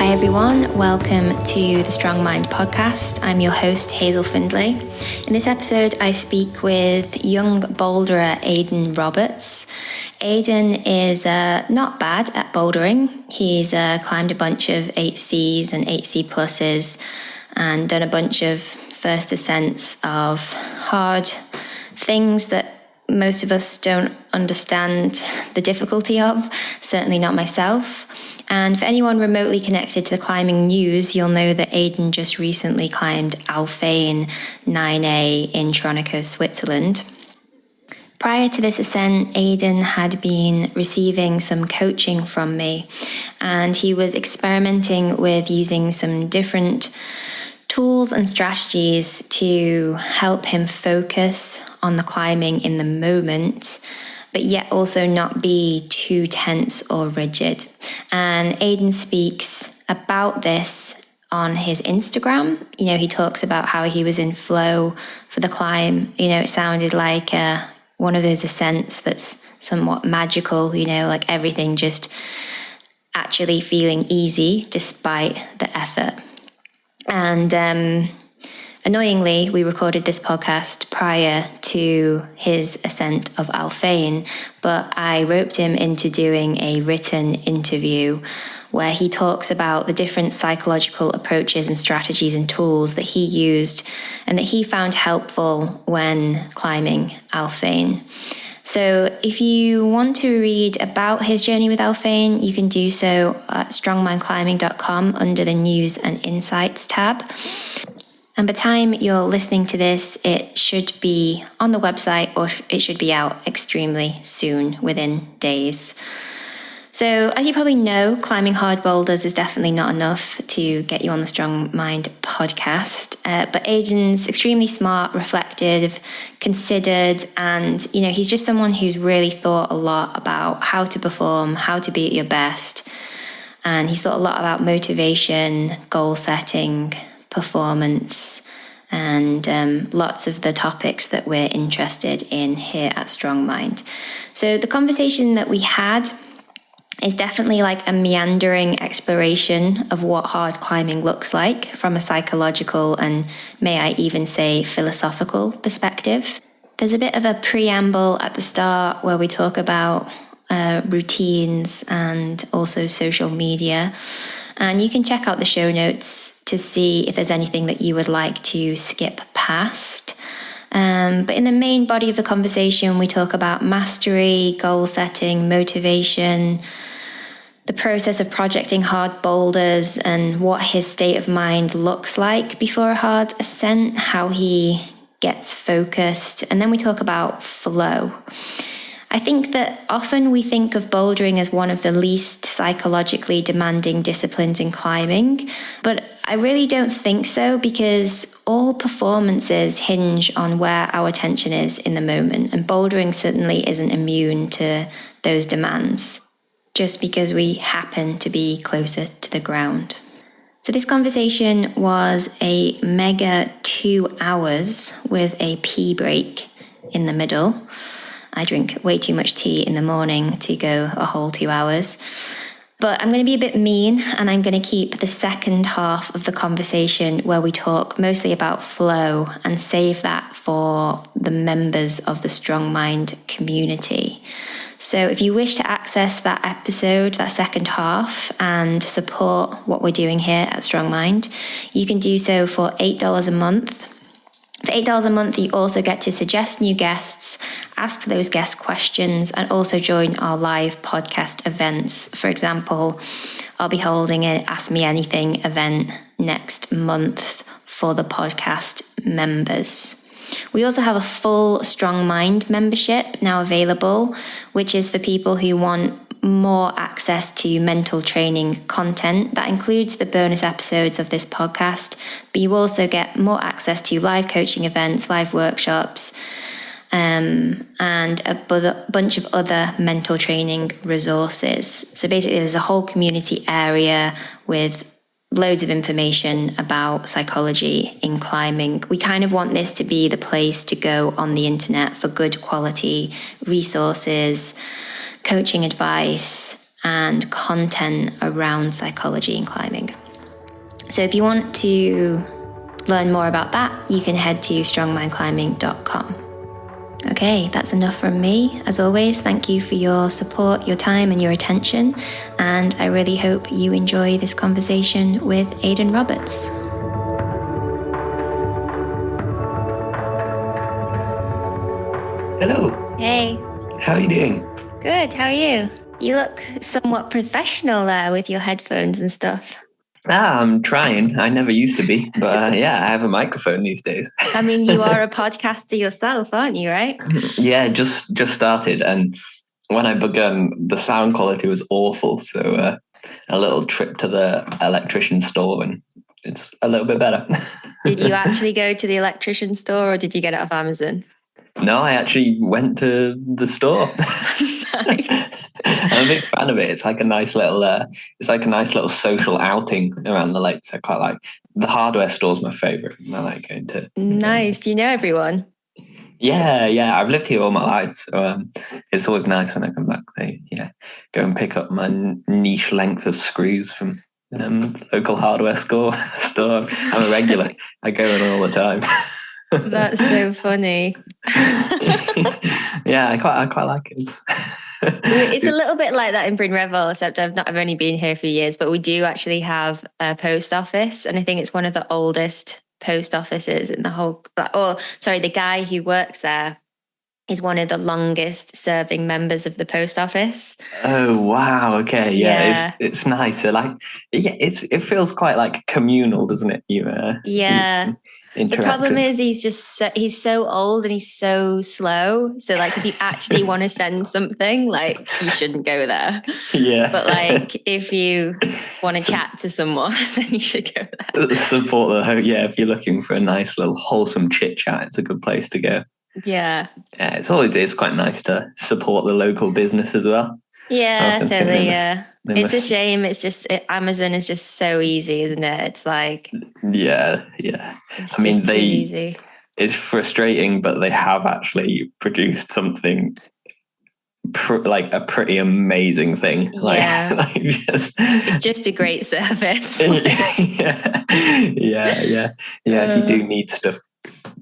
Hi everyone, welcome to the Strong Mind podcast. I'm your host Hazel Findlay. In this episode I speak with young boulderer Aidan Roberts. Aidan is not bad at bouldering. He's climbed a bunch of 8Cs and 8C pluses and done a bunch of first ascents of hard things that most of us don't understand the difficulty of, certainly not myself. And for anyone remotely connected to the climbing news, you'll know that Aidan just recently climbed Alphain 9A in Tronico, Switzerland. Prior to this ascent, Aidan had been receiving some coaching from me, and he was experimenting with using some different tools and strategies to help him focus on the climbing in the moment, but yet also not be too tense or rigid. And Aidan speaks about this on his Instagram. You know, he talks about how he was in flow for the climb. You know, it sounded like one of those ascents that's somewhat magical, you know, like everything just actually feeling easy despite the effort. And annoyingly, we recorded this podcast prior to his ascent of Alphain, but I roped him into doing a written interview where he talks about the different psychological approaches and strategies and tools that he used and that he found helpful when climbing Alphain. So if you want to read about his journey with Alphain, you can do so at strongmindclimbing.com under the News and Insights tab. And by the time you're listening to this, it should be on the website or it should be out extremely soon, within days. So as you probably know, climbing hard boulders is definitely not enough to get you on the Strong Mind podcast. But Aidan's extremely smart, reflective, considered, and, you know, he's just someone who's really thought a lot about how to perform, how to be at your best. And he's thought a lot about motivation, goal setting, performance, and lots of the topics that we're interested in here at Strong Mind. So the conversation that we had is definitely like a meandering exploration of what hard climbing looks like from a psychological and, may I even say, philosophical perspective. There's a bit of a preamble at the start where we talk about routines and also social media. And you can check out the show notes to see if there's anything that you would like to skip past. But in the main body of the conversation, we talk about mastery, goal setting, motivation, the process of projecting hard boulders and what his state of mind looks like before a hard ascent, how he gets focused. And then we talk about flow. I think that often we think of bouldering as one of the least psychologically demanding disciplines in climbing, but I really don't think so, because all performances hinge on where our attention is in the moment, and bouldering certainly isn't immune to those demands, just because we happen to be closer to the ground. So this conversation was a mega 2 hours with a pee break in the middle. I drink way too much tea in the morning to go a whole 2 hours. But I'm going to be a bit mean, and I'm going to keep the second half of the conversation where we talk mostly about flow and save that for the members of the Strong Mind community. So if you wish to access that episode, that second half, and support what we're doing here at Strong Mind, you can do so for $8 a month. For $8 a month, you also get to suggest new guests, ask those guest questions, and also join our live podcast events. For example, I'll be holding an Ask Me Anything event next month for the podcast members. We also have a full Strong Mind membership now available, which is for people who want more access to mental training content. That includes the bonus episodes of this podcast, but you also get more access to live coaching events, live workshops, and a bunch of other mental training resources. So basically there's a whole community area with loads of information about psychology in climbing. We kind of want this to be the place to go on the internet for good quality resources, coaching advice, and content around psychology and climbing. So if you want to learn more about that, you can head to strongmindclimbing.com. Okay, that's enough from me. As always, thank you for your support, your time, and your attention. And I really hope you enjoy this conversation with Aidan Roberts. Hello. Hey. How are you doing? Good, how are you? You look somewhat professional there with your headphones and stuff. I'm trying. I never used to be, but yeah, I have a microphone these days. I mean, you are a podcaster yourself, aren't you, right? Yeah, just started. And when I began, the sound quality was awful. So a little trip to the electrician store and it's a little bit better. Did you actually go to the electrician store or did you get it off Amazon? No, I actually went to the store. Nice. I'm a big fan of it. It's like a nice little social outing around the lakes. I quite like the hardware store's my favorite. I like going to. Nice. Do you know everyone? Yeah. I've lived here all my life, so it's always nice when I come back. Go and pick up my niche length of screws from local hardware store. I'm a regular. I go in all the time. That's so funny. Yeah, I quite like it. It's a little bit like that in Bryn Revel, except I've only been here for years, but we do actually have a post office, and I think it's one of the oldest post offices in the whole. The guy who works there is one of the longest serving members of the post office. Oh wow! Okay, yeah. It's nice. It feels quite like communal, doesn't it? Yeah. The problem is he's so old and he's so slow. So like if you actually want to send something, like you shouldn't go there. Yeah. But like if you want to chat to someone, then you should go there. Support if you're looking for a nice little wholesome chit chat, it's a good place to go. Yeah. Yeah, it's quite nice to support the local business as well. Yeah, totally. Yeah. It's a shame. It's just Amazon is just so easy, isn't it? It's like yeah. It's too easy. It's frustrating, but they have actually produced something like a pretty amazing thing. Yeah. It's just a great service. Yeah. If you do need stuff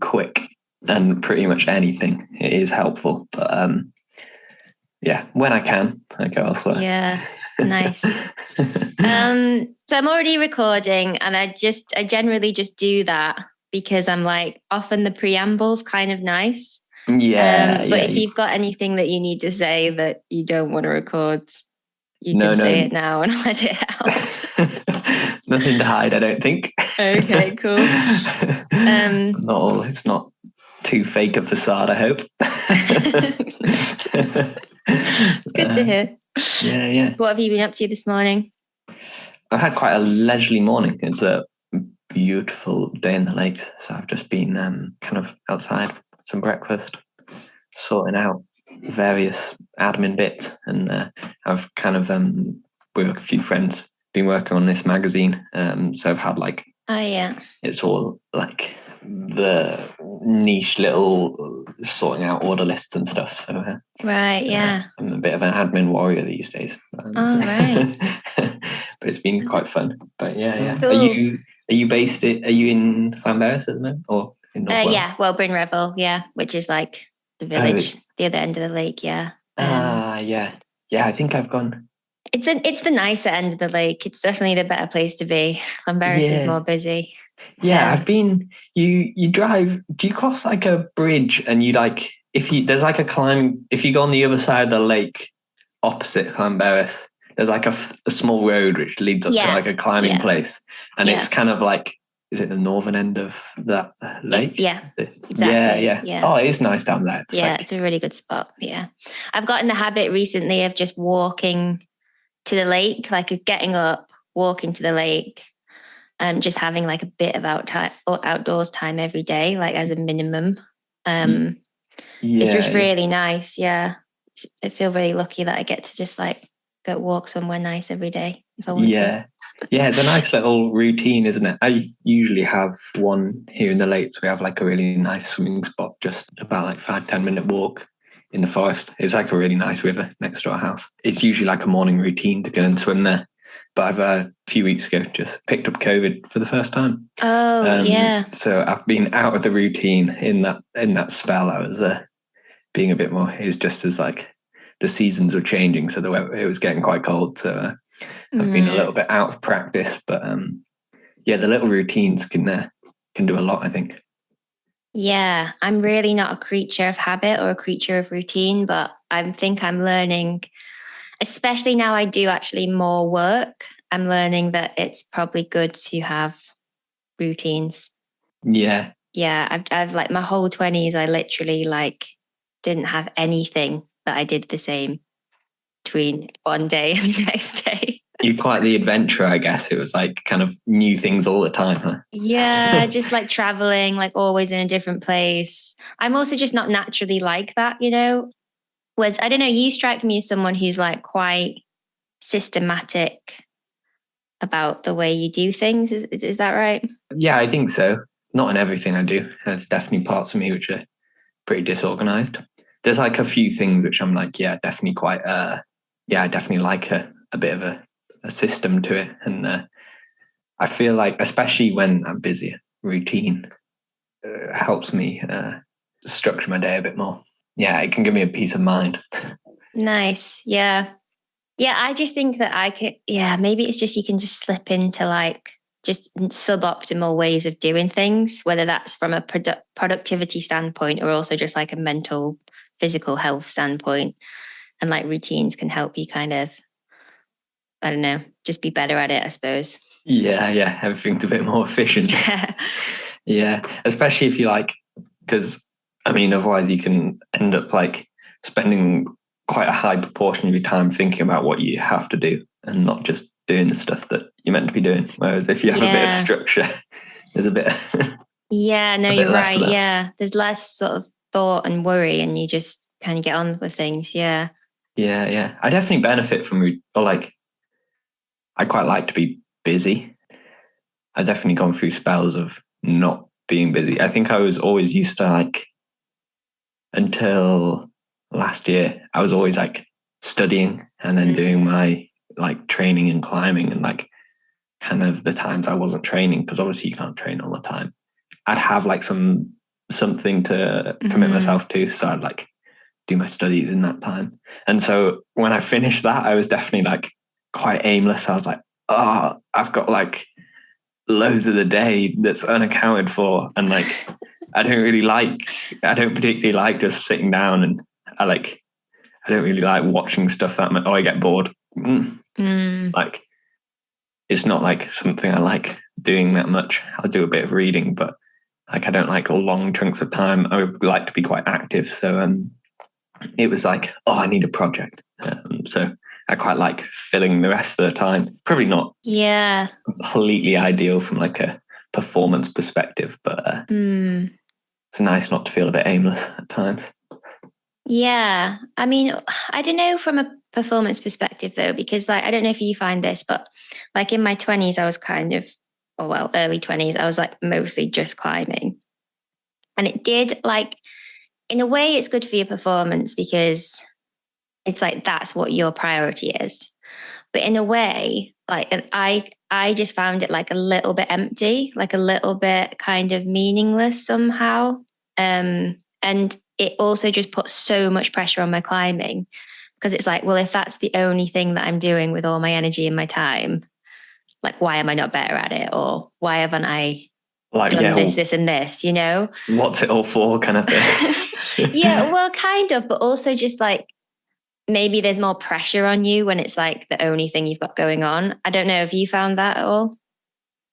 quick and pretty much anything, it is helpful. But when I can, I go elsewhere. Yeah, nice. So I'm already recording, and I generally just do that because I'm like, often the preamble's kind of nice. But if you've got anything that you need to say that you don't want to record, you can say it now and let it out. Nothing to hide, I don't think. Okay, cool. It's not too fake a facade, I hope. It's good to hear. Yeah. What have you been up to this morning? I've had quite a leisurely morning. It's a beautiful day in the lakes, so I've just been kind of outside, some breakfast, sorting out various admin bits, and I've kind of with a few friends been working on this magazine, so I've had like it's all like the niche little sorting out order lists and stuff, so I'm a bit of an admin warrior these days. Right. But it's been quite fun. But Cool. Are you in Llanberis at the moment, or in North Wales? Bryn Revel, which is like the village, the other end of the lake. Yeah. I think I've gone. It's the nicer end of the lake. It's definitely the better place to be. Llanberis is more busy. Yeah, I've been. You drive. Do you cross like a bridge and you like there's like a climb? If you go on the other side of the lake, opposite Llanberis, there's like a small road which leads up to like a climbing place, and it's kind of like, is it the northern end of that lake? Yeah, exactly. Yeah. Oh, it is nice down there. It's a really good spot. Yeah, I've gotten the habit recently of just walking to the lake, like getting up, walking to the lake, and just having like a bit of outdoors time every day, like as a minimum. It's just really nice. Yeah, I feel really lucky that I get to just like go walk somewhere nice every day if I want to. Yeah, it's a nice little routine, isn't it? I usually have one here in the lakes. We have like a really nice swimming spot, just about like 5-10 minute walk in the forest. It's like a really nice river next to our house. It's usually like a morning routine to go and swim there. But I've a few weeks ago just picked up COVID for the first time. Oh, yeah. So I've been out of the routine in that spell. I was being a bit more. It's just as like the seasons were changing, so it was getting quite cold. So I've been a little bit out of practice. But yeah, the little routines can do a lot, I think. Yeah, I'm really not a creature of habit or a creature of routine, but I think I'm learning, especially now I do actually more work. I'm learning that it's probably good to have routines. Yeah. Yeah, I've like my whole 20s, I literally like didn't have anything that I did the same between one day and the next day. You're quite the adventurer, I guess. It was like kind of new things all the time, huh? Yeah, just like traveling, like always in a different place. I'm also just not naturally like that, you know? Whereas, I don't know, you strike me as someone who's like quite systematic about the way you do things. Is that right? Yeah, I think so. Not in everything I do. There's definitely parts of me which are pretty disorganized. There's like a few things which I'm like, yeah, definitely quite, yeah, I definitely like a bit of a system to it. And I feel like, especially when I'm busy, routine helps me structure my day a bit more. Yeah, it can give me a peace of mind. Nice. Yeah. Yeah, I just think that I could, yeah, maybe it's just you can just slip into like just suboptimal ways of doing things, whether that's from a productivity standpoint or also just like a mental, physical health standpoint. And like routines can help you kind of, I don't know, just be better at it, I suppose. Yeah, everything's a bit more efficient. Yeah. Yeah, especially if you like, because I mean, otherwise you can end up like spending quite a high proportion of your time thinking about what you have to do and not just doing the stuff that you're meant to be doing. Whereas if you have a bit of structure, there's a bit. Yeah, no, a bit you're less right. of that. Yeah. There's less sort of thought and worry, and you just kind of get on with things. Yeah. Yeah. I definitely benefit from, or like, I quite like to be busy. I've definitely gone through spells of not being busy. I think I was always used to like, until last year, I was always like studying and then doing my like training and climbing, and like kind of the times I wasn't training, because obviously you can't train all the time, I'd have like something to commit myself to. So I'd like do my studies in that time. And so when I finished that, I was definitely like quite aimless. I was like, oh, I've got like loads of the day that's unaccounted for. And like, I don't particularly like just sitting down, and I don't really like watching stuff that much. Oh, I get bored. Like, it's not like something I like doing that much. I'll do a bit of reading, but like, I don't like long chunks of time. I would like to be quite active. So it was like, oh, I need a project. So I quite like filling the rest of the time. Probably not completely ideal from like a performance perspective, but it's nice not to feel a bit aimless at times. Yeah. I mean, I don't know from a performance perspective though, because like, I don't know if you find this, but like in my 20s, I was kind of, oh, well, early 20s, I was like mostly just climbing. And it did like, in a way, it's good for your performance because it's like that's what your priority is. But in a way, like I just found it like a little bit empty, like a little bit kind of meaningless somehow. And it also just puts so much pressure on my climbing because it's like, well, if that's the only thing that I'm doing with all my energy and my time, like why am I not better at it? Or why haven't I like, done yeah, this, and this, you know? What's it all for, kind of thing? Yeah, well, kind of, but also just like maybe there's more pressure on you when it's like the only thing you've got going on. I don't know if you found that at all.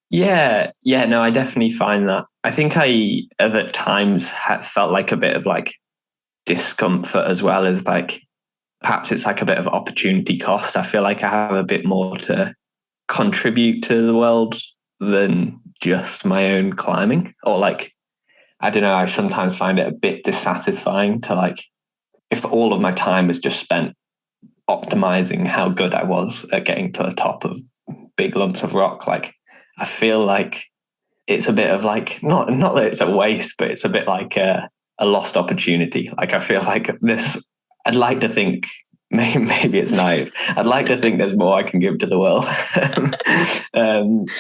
Yeah, no, I definitely find that. I think I have at times felt like a bit of like discomfort, as well as like perhaps it's like a bit of opportunity cost. I feel like I have a bit more to contribute to the world than just my own climbing. Or like, I don't know, I sometimes find it a bit dissatisfying to like, if all of my time was just spent optimizing how good I was at getting to the top of big lumps of rock, like I feel like it's a bit of like, not that it's a waste, but it's a bit like a lost opportunity. Like I feel like I'd like to think, maybe it's naive. I'd like to think there's more I can give to the world.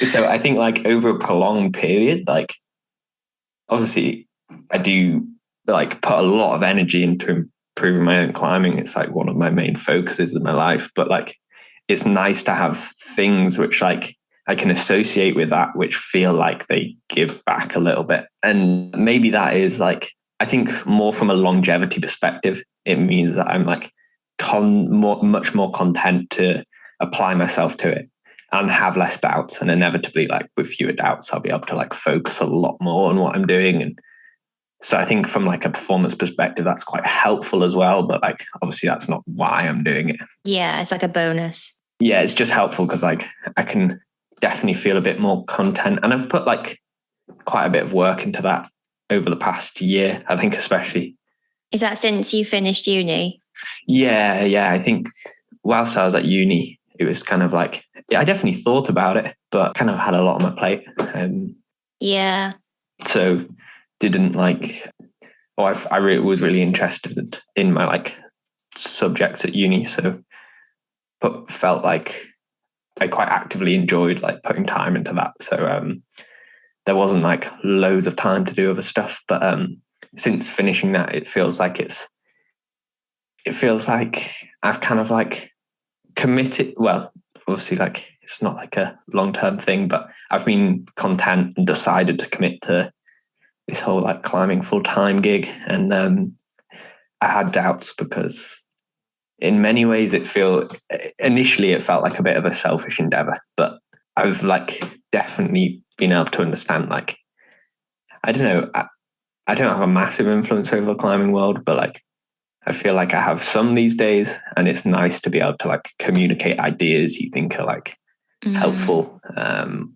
So I think like over a prolonged period, like obviously I do like put a lot of energy into improving my own climbing. It's like one of my main focuses in my life, but like it's nice to have things which like I can associate with that, which feel like they give back a little bit. And maybe that is like, I think more from a longevity perspective, it means that I'm like much more content to apply myself to it and have less doubts. And inevitably, like with fewer doubts, I'll be able to like focus a lot more on what I'm doing. And so I think from like a performance perspective, that's quite helpful as well. But like, obviously that's not why I'm doing it. Yeah, it's like a bonus. Yeah, it's just helpful because like I can definitely feel a bit more content. And I've put like quite a bit of work into that over the past year, I think, especially. Is that since you finished uni? Yeah. I think whilst I was at uni, it was kind of like, yeah, I definitely thought about it, but kind of had a lot on my plate. Yeah. So didn't like, was really interested in my like subjects at uni. So, but felt like I quite actively enjoyed like putting time into that. So there wasn't like loads of time to do other stuff. But since finishing that, it feels like I've kind of like committed. Well, obviously, like it's not like a long-term thing, but I've been content and decided to commit to this whole like climbing full-time gig. And I had doubts because in many ways initially it felt like a bit of a selfish endeavor, but I've like definitely been able to understand, like, I don't know, I don't have a massive influence over the climbing world, but like I feel like I have some these days, and it's nice to be able to like communicate ideas you think are like helpful,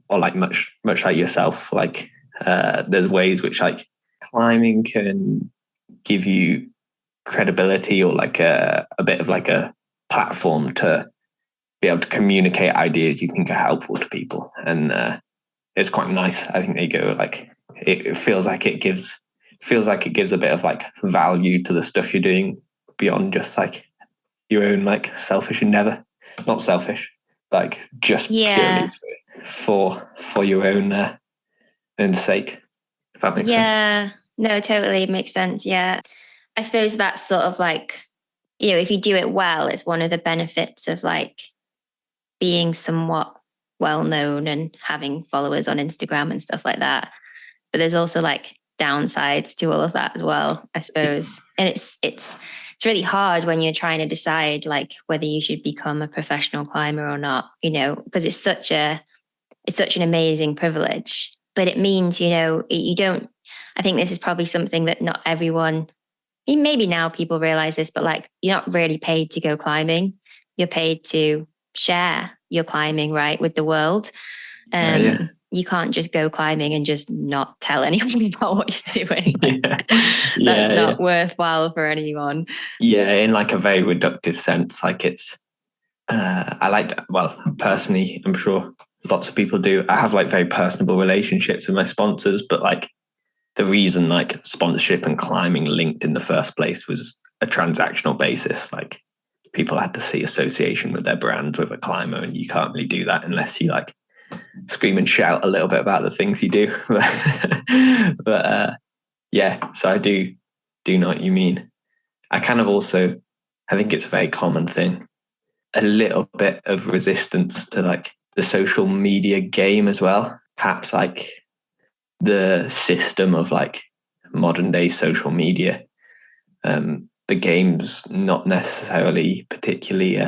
or like much like yourself, like there's ways which like climbing can give you credibility or like a bit of like a platform to be able to communicate ideas you think are helpful to people. And it's quite nice. I think they go like, it feels like it gives a bit of like value to the stuff you're doing beyond just like your own like selfish endeavor. Not selfish, like just purely for your own sake, if that makes sense. Yeah, no, totally makes sense. Yeah. I suppose that's sort of like, if you do it well, it's one of the benefits of like being somewhat well known and having followers on Instagram and stuff like that. But there's also like downsides to all of that as well, I suppose. And it's really hard when you're trying to decide like whether you should become a professional climber or not, because it's such an amazing privilege. But it means, you don't, I think this is probably something that not everyone, maybe now people realize this, but like you're not really paid to go climbing. You're paid to share your climbing, right, with the world. You can't just go climbing and just not tell anyone about what you're doing. That's not worthwhile for anyone. Yeah, in like a very reductive sense. Like it's, personally, I'm sure lots of people do. I have like very personable relationships with my sponsors, but like the reason like sponsorship and climbing linked in the first place was a transactional basis. Like people had to see association with their brands with a climber, and you can't really do that unless you like scream and shout a little bit about the things you do. But so I do know what you mean. I kind of also, I think it's a very common thing, a little bit of resistance to like the social media game as well. Perhaps like the system of like modern day social media. The game's not necessarily particularly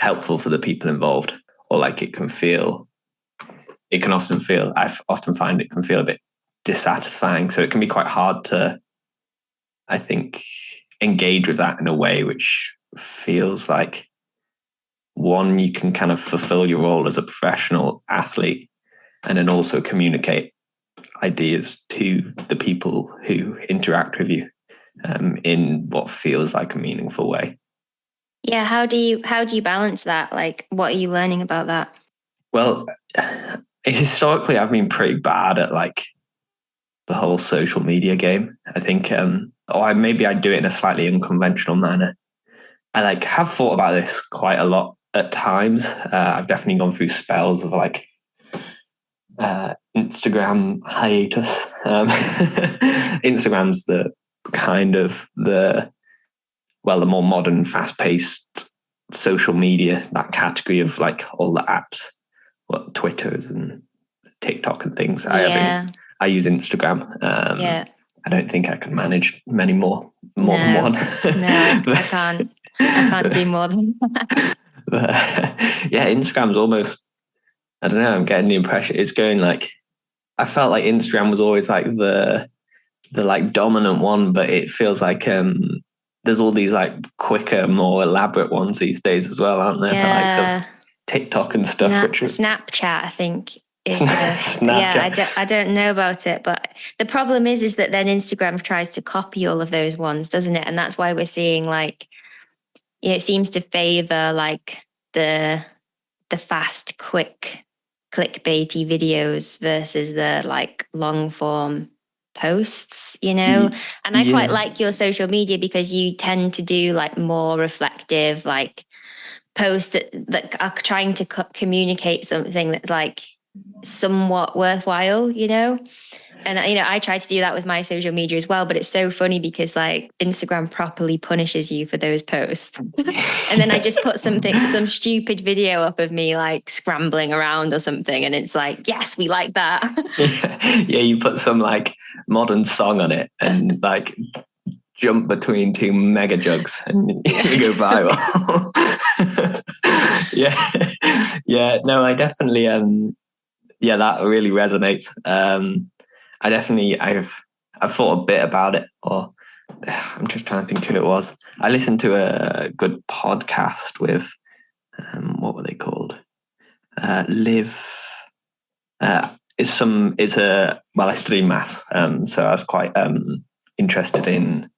helpful for the people involved, or like I often find it can feel a bit dissatisfying. So it can be quite hard to, I think, engage with that in a way which feels like, one, you can kind of fulfill your role as a professional athlete, and then also communicate ideas to the people who interact with you in what feels like a meaningful way. Yeah, how do you balance that? Like, what are you learning about that? Well, historically, I've been pretty bad at like the whole social media game. I think or maybe I do it in a slightly unconventional manner. I like have thought about this quite a lot at times. I've definitely gone through spells of like Instagram hiatus. Instagram's the kind of the more modern, fast-paced social media, that category of like all the apps, what Twitters and TikTok and things. I use Instagram. I don't think I can manage many more than one. No, I can't. I can't do more than that. But, yeah, Instagram's almost, I don't know, I'm getting the impression it's going like, I felt like Instagram was always like the like dominant one, but it feels like there's all these like quicker, more elaborate ones these days as well, aren't there? The likes of TikTok and stuff. Snapchat, I think, is Snapchat. I don't know about it, but the problem is that then Instagram tries to copy all of those ones, doesn't it? And that's why we're seeing like, it seems to favor like the fast, quick, clickbaity videos versus the like long form posts, and I quite like your social media because you tend to do like more reflective like posts that are trying to communicate something that's like somewhat worthwhile, and I try to do that with my social media as well, but it's so funny because like Instagram properly punishes you for those posts. And then I just put some stupid video up of me like scrambling around or something, and it's like, yes, we like that. Yeah, you put some like modern song on it and like jump between two mega jugs and you go viral. Yeah, no, I definitely that really resonates. I've thought a bit about it, or I'm just trying to think who it was. I listened to a good podcast with what were they called? Live. I study maths, so I was quite interested in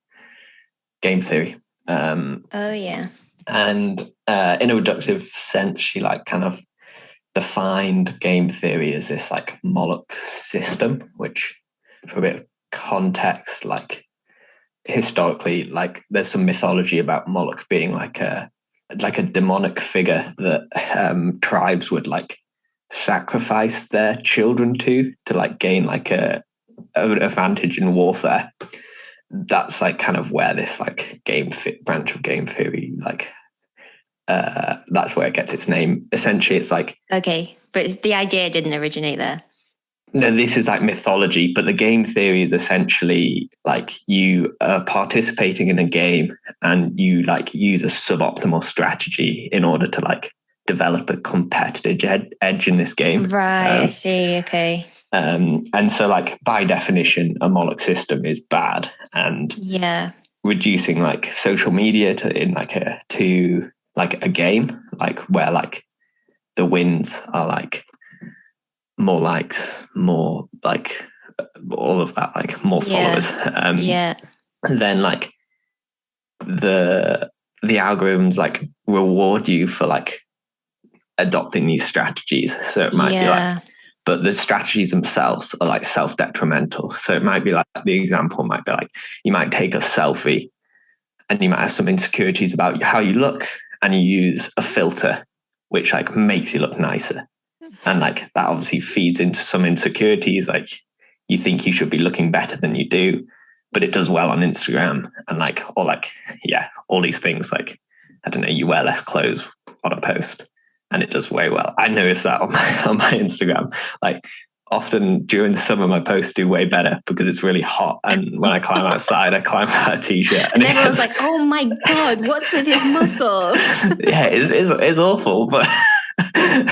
game theory. And in a reductive sense, she like kind of defined game theory as this like Moloch system, which, for a bit of context, like historically, like there's some mythology about Moloch being like a demonic figure that tribes would like sacrifice their children to like gain like an advantage in warfare. That's like kind of where this like branch of game theory like that's where it gets its name. Essentially, it's like, okay, but the idea didn't originate there. No, this is like mythology, but the game theory is essentially like you are participating in a game and you like use a suboptimal strategy in order to like develop a competitive edge in this game. Right, I see. Okay. And so like by definition, a Moloch system is bad, and reducing like social media to a game, like where like the wins are like more likes, more like all of that, like more followers. Then like the algorithms like reward you for like adopting these strategies. So it might be like, but the strategies themselves are like self-detrimental. So it might be like, the example might be like, you might take a selfie and you might have some insecurities about how you look, and you use a filter which like makes you look nicer. And like that obviously feeds into some insecurities, like you think you should be looking better than you do, but it does well on Instagram, and like, or like, all these things, like, I don't know, you wear less clothes on a post and it does way well. I noticed that on my Instagram. Like often during the summer, my posts do way better because it's really hot. And when I climb outside, I climb out a t-shirt. And everyone's like, oh my God, what's with his muscles? Yeah, it's awful, but... And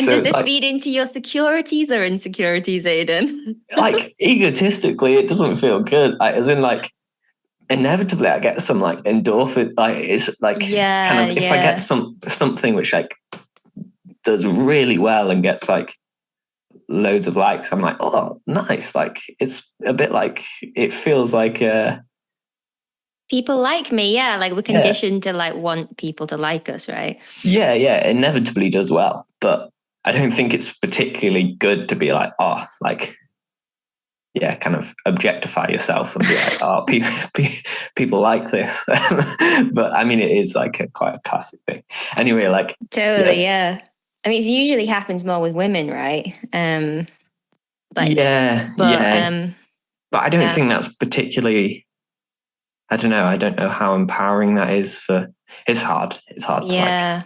does this feed into your securities or insecurities, Aidan? Like egotistically, it doesn't feel good. Like, as in like, inevitably I get some like endorphin, like it's like kind of, if I get something which like does really well and gets like loads of likes, I'm like, oh nice, like it's a bit like, it feels like people like me, like we're conditioned to like want people to like us, right? Yeah, inevitably does well, but I don't think it's particularly good to be like, oh, like yeah, kind of objectify yourself and be like, oh, people like this. But I mean, it is like quite a classic thing. Anyway, like Totally, yeah. I mean, it usually happens more with women, right? Like, yeah, but yeah. But I don't yeah, think that's particularly. I don't know. I don't know how empowering that is for. It's hard. It's hard to like yeah,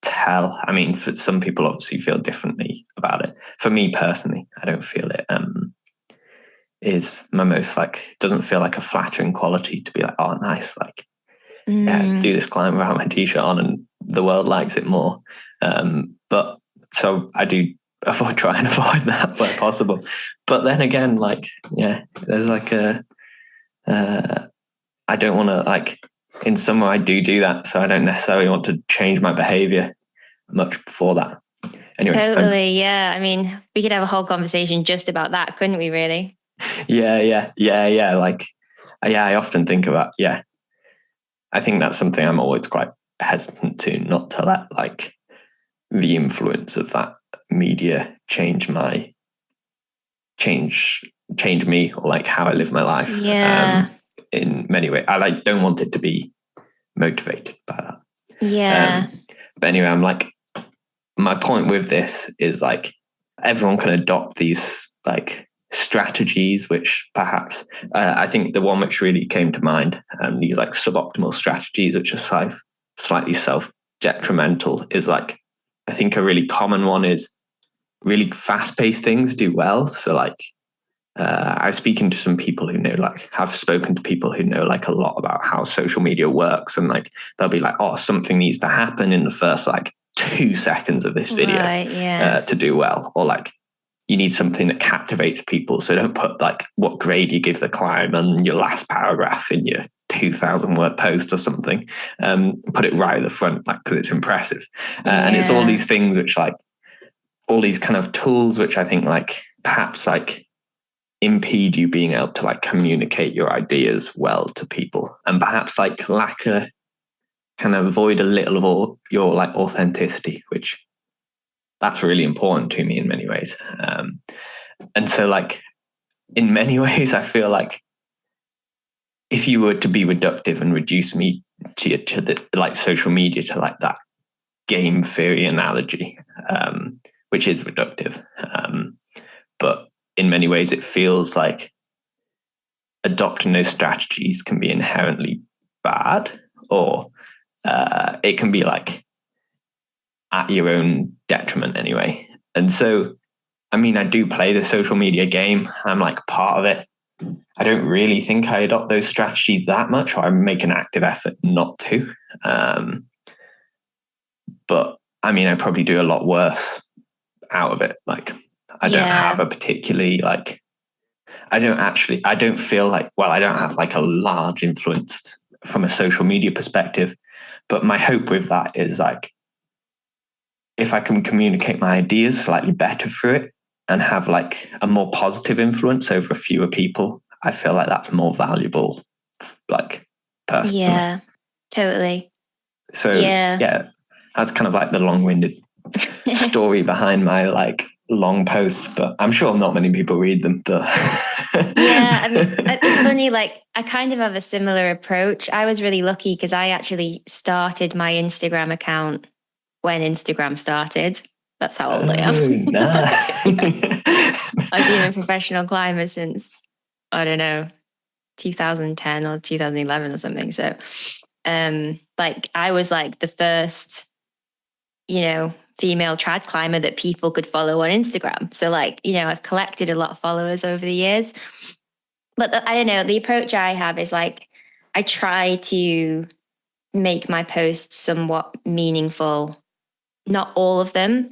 tell. I mean, for some people, obviously feel differently about it. For me personally, I don't feel it. Is my most like doesn't feel like a flattering quality to be like, oh, nice, like yeah, do this climb without my t-shirt on, and the world likes it more. But so I do try and avoid that where possible. But then again, like yeah, there's like a I don't want to like in some way I do that, so I don't necessarily want to change my behavior much before that. Anyway, totally, yeah. I mean, we could have a whole conversation just about that, couldn't we? Really? yeah. Like yeah, I often think about yeah. I think that's something I'm always quite hesitant to not to let like the influence of that media change me or like how I live my life. Yeah, In many ways, I like don't want it to be motivated by that. yeah, But anyway, I'm like, my point with this is like everyone can adopt these like strategies, which perhaps I think the one which really came to mind, these like suboptimal strategies, which are slightly self-detrimental, is like I think a really common one is really fast-paced things do well. So like I was speaking to some people who know, like, have spoken to people who know like a lot about how social media works, and like they'll be like, oh, something needs to happen in the first like 2 seconds of this video right, yeah, to do well, or like you need something that captivates people. So don't put like what grade you give the climb and your last paragraph in your 2,000 word post or something. Put it right at the front, like because it's impressive. And it's all yeah, these things which like all these kind of tools which I think like perhaps like impede you being able to like communicate your ideas well to people, and perhaps like lack a kind of avoid a little of all your like authenticity, which that's really important to me in many ways. And so like in many ways I feel like if you were to be reductive and reduce me to the like social media to like that game theory analogy, which is reductive, but in many ways it feels like adopting those strategies can be inherently bad, or it can be like at your own detriment anyway. And so, I mean, I do play the social media game. I'm like part of it. I don't really think I adopt those strategies that much, or I make an active effort not to. But I mean, I probably do a lot worse out of it. Like, I don't have a particularly like, I don't feel like, well, I don't have like a large influence from a social media perspective. But my hope with that is like, if I can communicate my ideas slightly better through it and have like a more positive influence over fewer people, I feel like that's more valuable, like person for me. yeah, totally, So yeah. yeah, that's kind of like the long-winded story behind my like long posts, but I'm sure not many people read them. But Yeah, I mean, it's funny, like, I kind of have a similar approach. I was really lucky because I actually started my Instagram account when Instagram started. That's how old I am. Oh, nah. I've been a professional climber since, I don't know, 2010 or 2011 or something. So, like, I was like the first, female trad climber that people could follow on Instagram. So, like, I've collected a lot of followers over the years. But I don't know, the approach I have is like, I try to make my posts somewhat meaningful. Not all of them,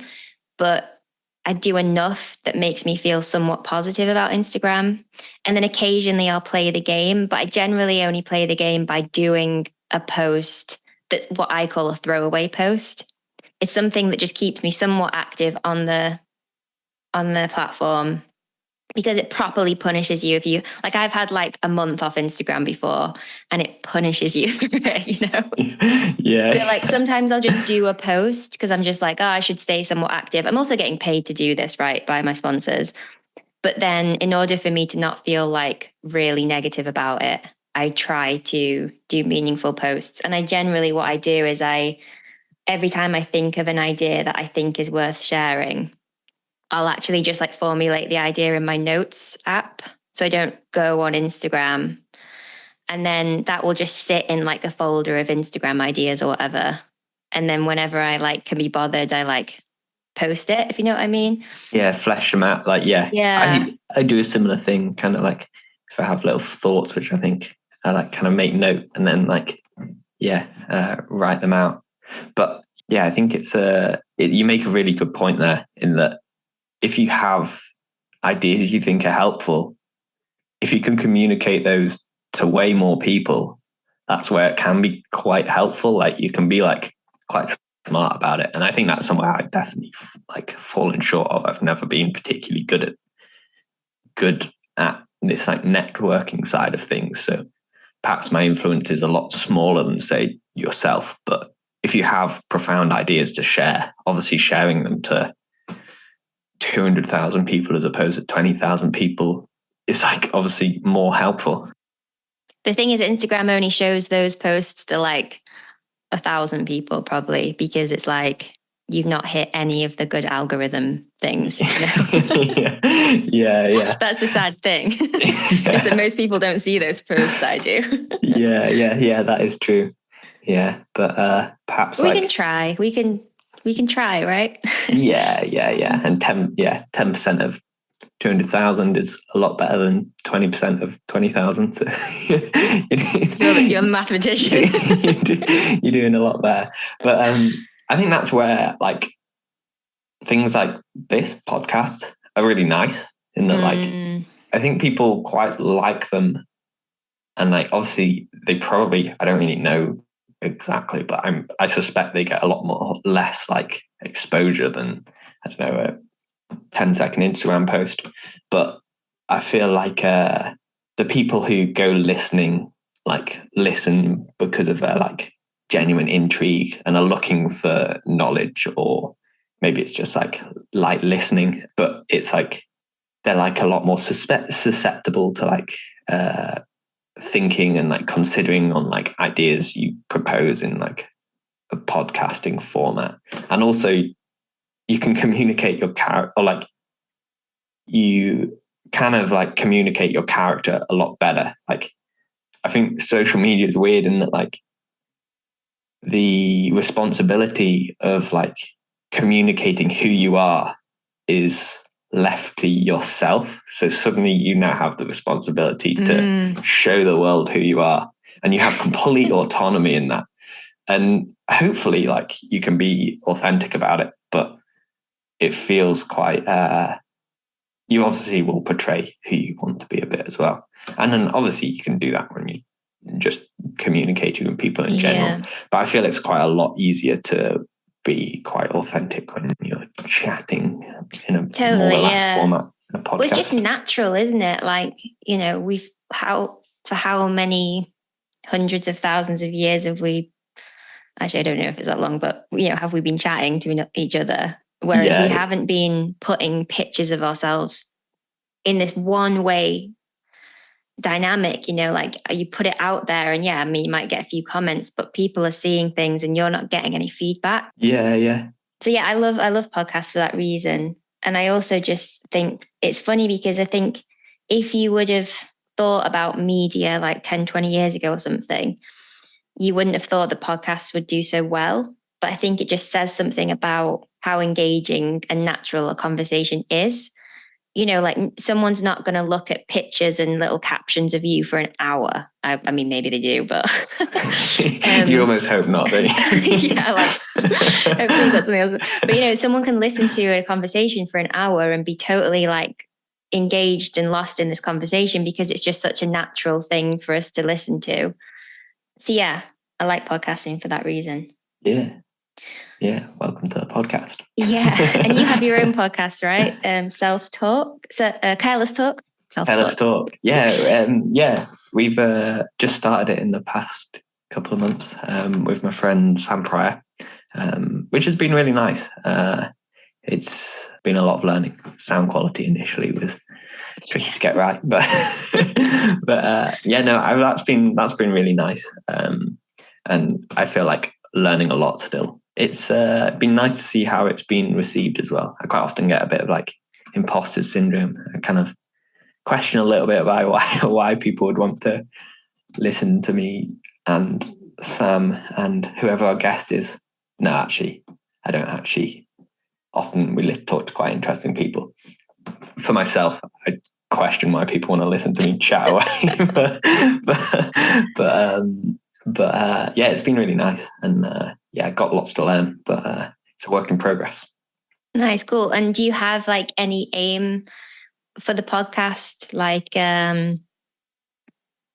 but I do enough that makes me feel somewhat positive about Instagram. And then occasionally I'll play the game, but I generally only play the game by doing a post that's what I call a throwaway post. It's something that just keeps me somewhat active on the platform, because it properly punishes you if you like. I've had like a month off Instagram before and it punishes you for it. Yeah. So like sometimes I'll just do a post because I'm just like, oh, I should stay somewhat active. I'm also getting paid to do this, right, by my sponsors. But then in order for me to not feel like really negative about it, I try to do meaningful posts. And what I do is every time I think of an idea that I think is worth sharing, I'll actually just like formulate the idea in my notes app. So I don't go on Instagram. And then that will just sit in like a folder of Instagram ideas or whatever. And then whenever I like can be bothered, I like post it, if you know what I mean. Yeah, flesh them out. Like, yeah. I do a similar thing, kind of like if I have little thoughts, which I think I like kind of make note and then like, write them out. But yeah, I think you make a really good point there in that if you have ideas you think are helpful, if you can communicate those to way more people, that's where it can be quite helpful. Like you can be like quite smart about it. And I think that's somewhere I definitely like fallen short of. I've never been particularly good at this like networking side of things. So perhaps my influence is a lot smaller than say yourself. But if you have profound ideas to share, obviously sharing them to 200,000 people as opposed to 20,000 people is like obviously more helpful. The thing is, Instagram only shows those posts to like 1,000 people probably, because it's like you've not hit any of the good algorithm things. You know? yeah. That's the sad thing. Is that most people don't see those posts that I do. yeah. That is true. Yeah, but perhaps we can try. We can try, right? yeah. And 10% of 200,000 is a lot better than 20% of 20,000. So you're a mathematician. You're doing a lot better. But I think that's where like things like this podcast are really nice in that like I think people quite like them, and like obviously they probably, I don't really know exactly, but I suspect they get a lot more less like exposure than, I don't know, a 10-second Instagram post. But I feel like the people who go listening like listen because of their like genuine intrigue and are looking for knowledge, or maybe it's just like listening, but it's like they're like a lot more susceptible to like thinking and like considering on like ideas you propose in like a podcasting format. And also you can communicate your character, or like you kind of like communicate your character a lot better. Like I think social media is weird in that like the responsibility of like communicating who you are is left to yourself. So suddenly you now have the responsibility to show the world who you are, and you have complete autonomy in that. And hopefully like you can be authentic about it, but it feels quite, you obviously will portray who you want to be a bit as well. And then obviously you can do that when you just communicating with people in general. But I feel it's quite a lot easier to be quite authentic when you're chatting in a more relaxed format in a podcast. Well, it's just natural, isn't it? Like, you know, for how many hundreds of thousands of years have we, actually I don't know if it's that long, but you know, have we been chatting to each other? Whereas we haven't been putting pictures of ourselves in this one way dynamic, you know, like you put it out there and I mean, you might get a few comments, but people are seeing things and you're not getting any feedback. Yeah. So I love podcasts for that reason. And I also just think it's funny because I think if you would have thought about media like 10, 20 years ago or something, you wouldn't have thought the podcast would do so well. But I think it just says something about how engaging and natural a conversation is. You know, like someone's not going to look at pictures and little captions of you for an hour. I mean, maybe they do, but you almost hope not, don't you? like hopefully you've got something else. But you know, someone can listen to a conversation for an hour and be totally like engaged and lost in this conversation because it's just such a natural thing for us to listen to. So I like podcasting for that reason. Yeah, welcome to the podcast. And you have your own podcast, right? Self-talk, Careless Talk. Careless Talk. Yeah. We've just started it in the past couple of months with my friend Sam Pryor, which has been really nice. it's been a lot of learning. Sound quality initially was tricky to get right, but that's been really nice, and I feel like learning a lot still. It's been nice to see how it's been received as well. I quite often get a bit of like imposter syndrome. I kind of question a little bit about why people would want to listen to me and Sam and whoever our guest is. No, actually, I don't actually. Often we talk to quite interesting people. For myself, I question why people want to listen to me chat away. Yeah, it's been really nice, and I got lots to learn, but it's a work in progress. Nice, cool. And do you have like any aim for the podcast? Like,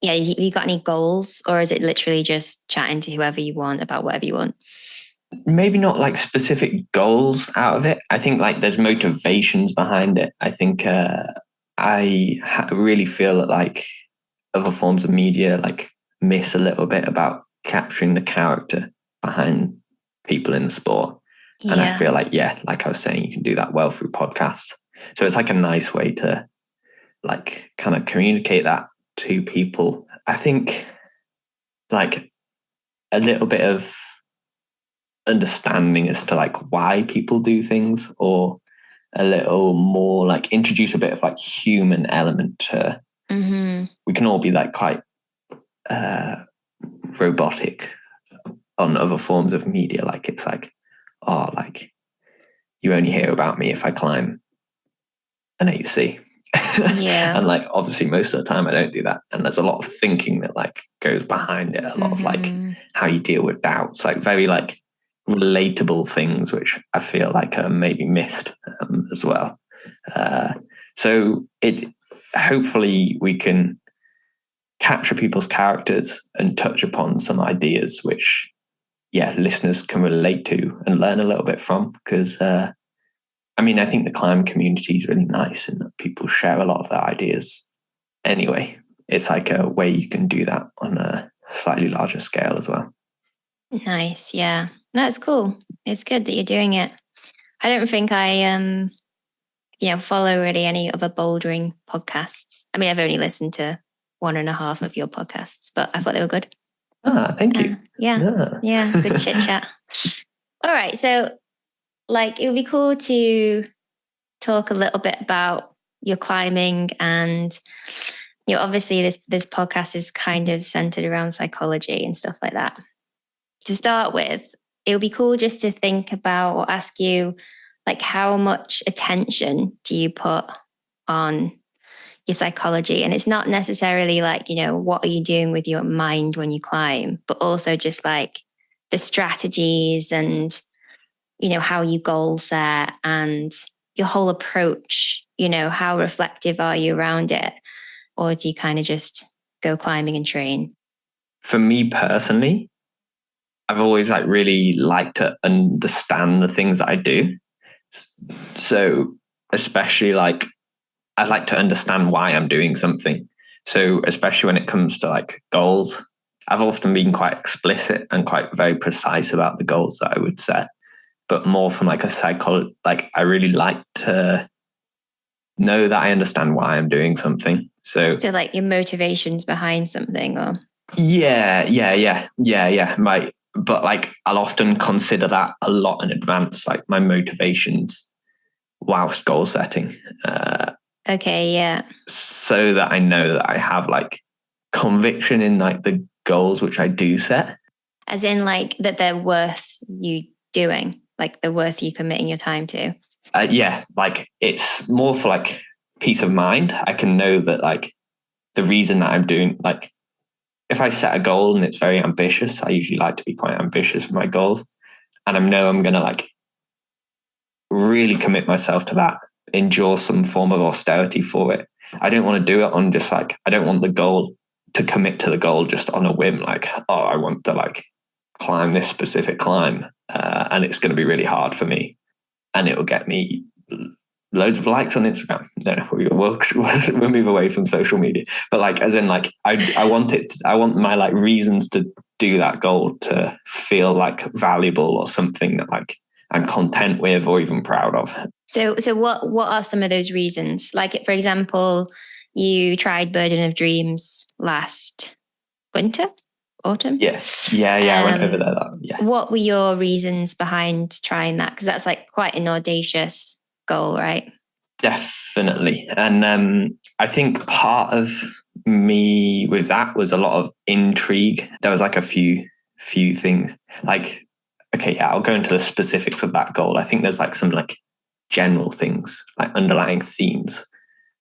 you got any goals, or is it literally just chatting to whoever you want about whatever you want? Maybe not like specific goals out of it. I think like there's motivations behind it. I think I really feel that like other forms of media like miss a little bit about capturing the character behind people in the sport. Yeah. And I feel like, like I was saying, you can do that well through podcasts. So it's like a nice way to like kind of communicate that to people. I think like a little bit of understanding as to like why people do things, or a little more like introduce a bit of like human element to we can all be like quite robotic on other forms of media. Like it's like, oh, like you only hear about me if I climb an 8C. Yeah. And like obviously most of the time I don't do that, and there's a lot of thinking that like goes behind it, a lot of like how you deal with doubts, like very like relatable things which I feel like are maybe missed as well. So it hopefully we can capture people's characters and touch upon some ideas which listeners can relate to and learn a little bit from, because I think the climb community is really nice and that people share a lot of their ideas anyway. It's like a way you can do that on a slightly larger scale as well. Nice. Yeah, that's cool. It's good that you're doing it. I don't think I follow really any other bouldering podcasts. I mean, I've only listened to 1.5 of your podcasts, but I thought they were good. Thank you. Yeah, good chit chat. All right, so like it would be cool to talk a little bit about your climbing, and obviously this podcast is kind of centered around psychology and stuff like that. To start with, it would be cool just to think about or ask you, like, how much attention do you put on your psychology? And it's not necessarily like, what are you doing with your mind when you climb, but also just like the strategies and, how you goal set and your whole approach, how reflective are you around it? Or do you kind of just go climbing and train? For me personally, I've always like really liked to understand the things that I do. So especially like I like to understand why I'm doing something. So especially when it comes to like goals, I've often been quite explicit and quite very precise about the goals that I would set, but more from like a psychology, like I really like to know that I understand why I'm doing something. So like your motivations behind something, or yeah. But like I'll often consider that a lot in advance, like my motivations whilst goal setting. Okay, yeah. So that I know that I have like conviction in like the goals which I do set. As in like that they're worth you doing, like they're worth you committing your time to. Like it's more for like peace of mind. I can know that like the reason that I'm doing, like if I set a goal and it's very ambitious, I usually like to be quite ambitious with my goals. And I know I'm going to like really commit myself to that, endure some form of austerity for it. I don't want to do it on just like, I don't want the goal to commit to the goal just on a whim. Like, oh, I want to like climb this specific climb and it's going to be really hard for me. And it will get me loads of likes on Instagram. No, we'll move away from social media. But like, as in like, I want my like reasons to do that goal to feel like valuable or something that like I'm content with or even proud of. So what are some of those reasons? Like, for example, you tried Burden of Dreams last winter, autumn? Yeah. I went over there. Yeah. What were your reasons behind trying that? Because that's like quite an audacious goal, right? Definitely. And I think part of me with that was a lot of intrigue. There was like a few things. Like, okay, yeah, I'll go into the specifics of that goal. I think there's like some like general things, like underlying themes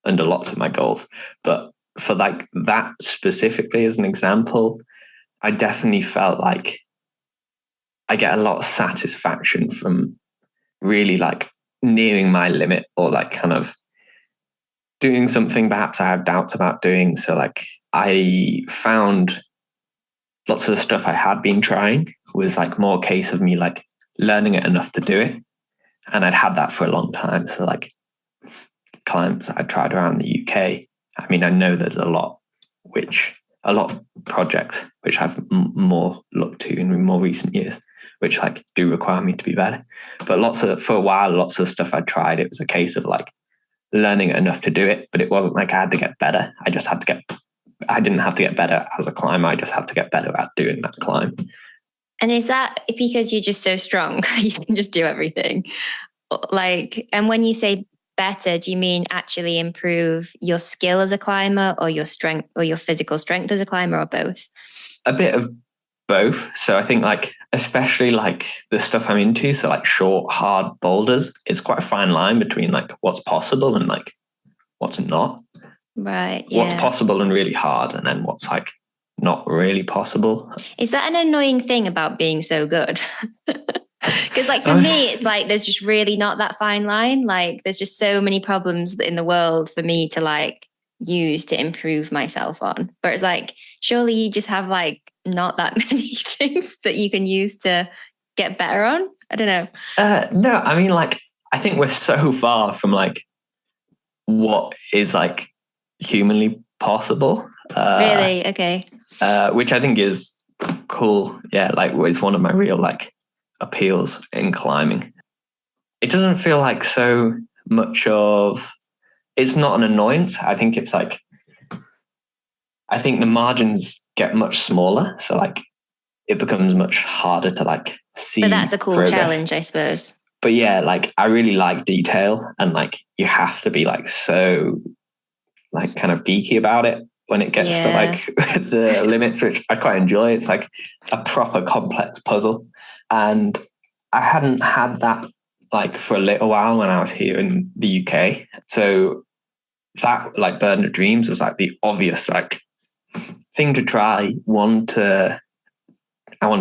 under lots of my goals. But for like that specifically as an example, I definitely felt like I get a lot of satisfaction from really like nearing my limit, or like kind of doing something perhaps I have doubts about doing. So like I found lots of the stuff I had been trying was like more a case of me like learning it enough to do it. And I'd had that for a long time. So like climbs I tried around the UK. I mean, I know there's a lot of projects which I've more looked to in more recent years, which like do require me to be better. But for a while, lots of stuff I tried, it was a case of like learning enough to do it, but it wasn't like I had to get better. I didn't have to get better as a climber. I just had to get better at doing that climb. And is that because you're just so strong, you can just do everything? Like, and when you say better, do you mean actually improve your skill as a climber, or your strength, or your physical strength as a climber, or both? A bit of both. So I think like, especially like the stuff I'm into, so like short, hard boulders, it's quite a fine line between like what's possible and like what's not. Right. Yeah. What's possible and really hard, and then what's like not really possible. Is that an annoying thing about being so good? Because like for me, it's like there's just really not that fine line. Like there's just so many problems in the world for me to like use to improve myself on. But it's like, surely you just have like not that many things that you can use to get better on. I don't know. No, I mean, like, I think we're so far from like what is like humanly possible. Really? Okay. Which I think is cool. Yeah, like it's one of my real like appeals in climbing. It doesn't feel like so much of, it's not an annoyance. I think it's like, I think the margins get much smaller. So like it becomes much harder to like see. But that's a cool progress. Challenge, I suppose. But yeah, like I really like detail, and like you have to be like so like kind of geeky about it when it gets to like the limits, which I quite enjoy. It's like a proper complex puzzle. And I hadn't had that like for a little while when I was here in the UK. So that like Burden of Dreams was like the obvious like thing to try. I wanted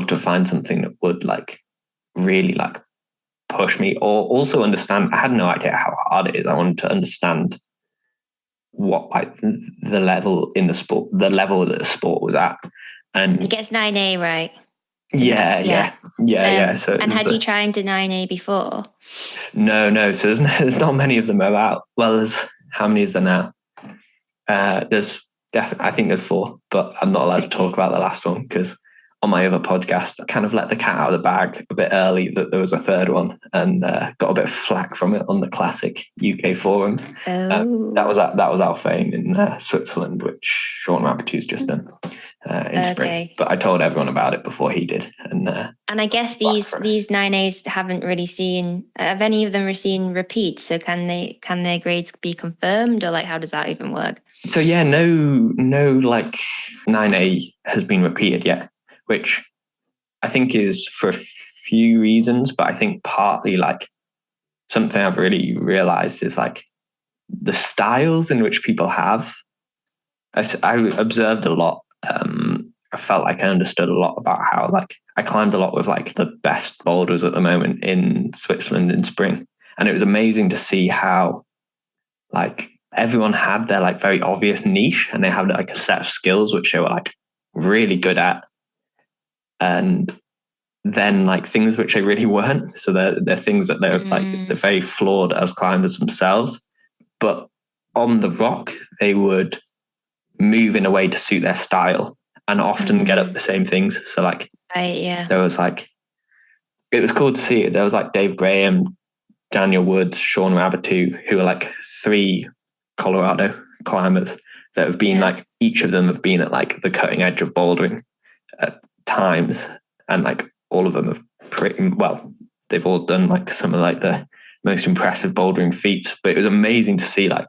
to find something that would like really like push me, or also understand. I had no idea how hard it is. I wanted to understand what like the level in the sport, the level that the sport was at. And it gets 9A, right? Yeah. So and had you tried to 9A before? No. So there's not many of them about. Well, how many is there now? There's definitely, I think there's 4, but I'm not allowed to talk about the last one because on my other podcast, I kind of let the cat out of the bag a bit early that there was a third one, and got a bit of flack from it on the classic UK forums. That was our fame in Switzerland, which Sean Rabbitu's just done in spring. But I told everyone about it before he did. And I guess these 9As haven't really seen. Have any of them seen repeats? So can their grades be confirmed, or like how does that even work? So yeah, no, like 9A has been repeated yet, which I think is for a few reasons, but I think partly like something I've really realized is like the styles in which people have. I observed a lot. I felt like I understood a lot about how like I climbed a lot with like the best boulders at the moment in Switzerland in spring. And it was amazing to see how like everyone had their like very obvious niche, and they had like a set of skills which they were like really good at. And then like things which they really weren't. So they're things that they're like, they're very flawed as climbers themselves. But on the rock, they would move in a way to suit their style and often get up the same things. So like, there was like it was cool to see it. There was like Dave Graham, Daniel Woods, Sean Rabbitoux, who are like 3 Colorado climbers that have been like, each of them have been at like the cutting edge of bouldering at times, and like all of them have they've all done like some of like the most impressive bouldering feats. But it was amazing to see like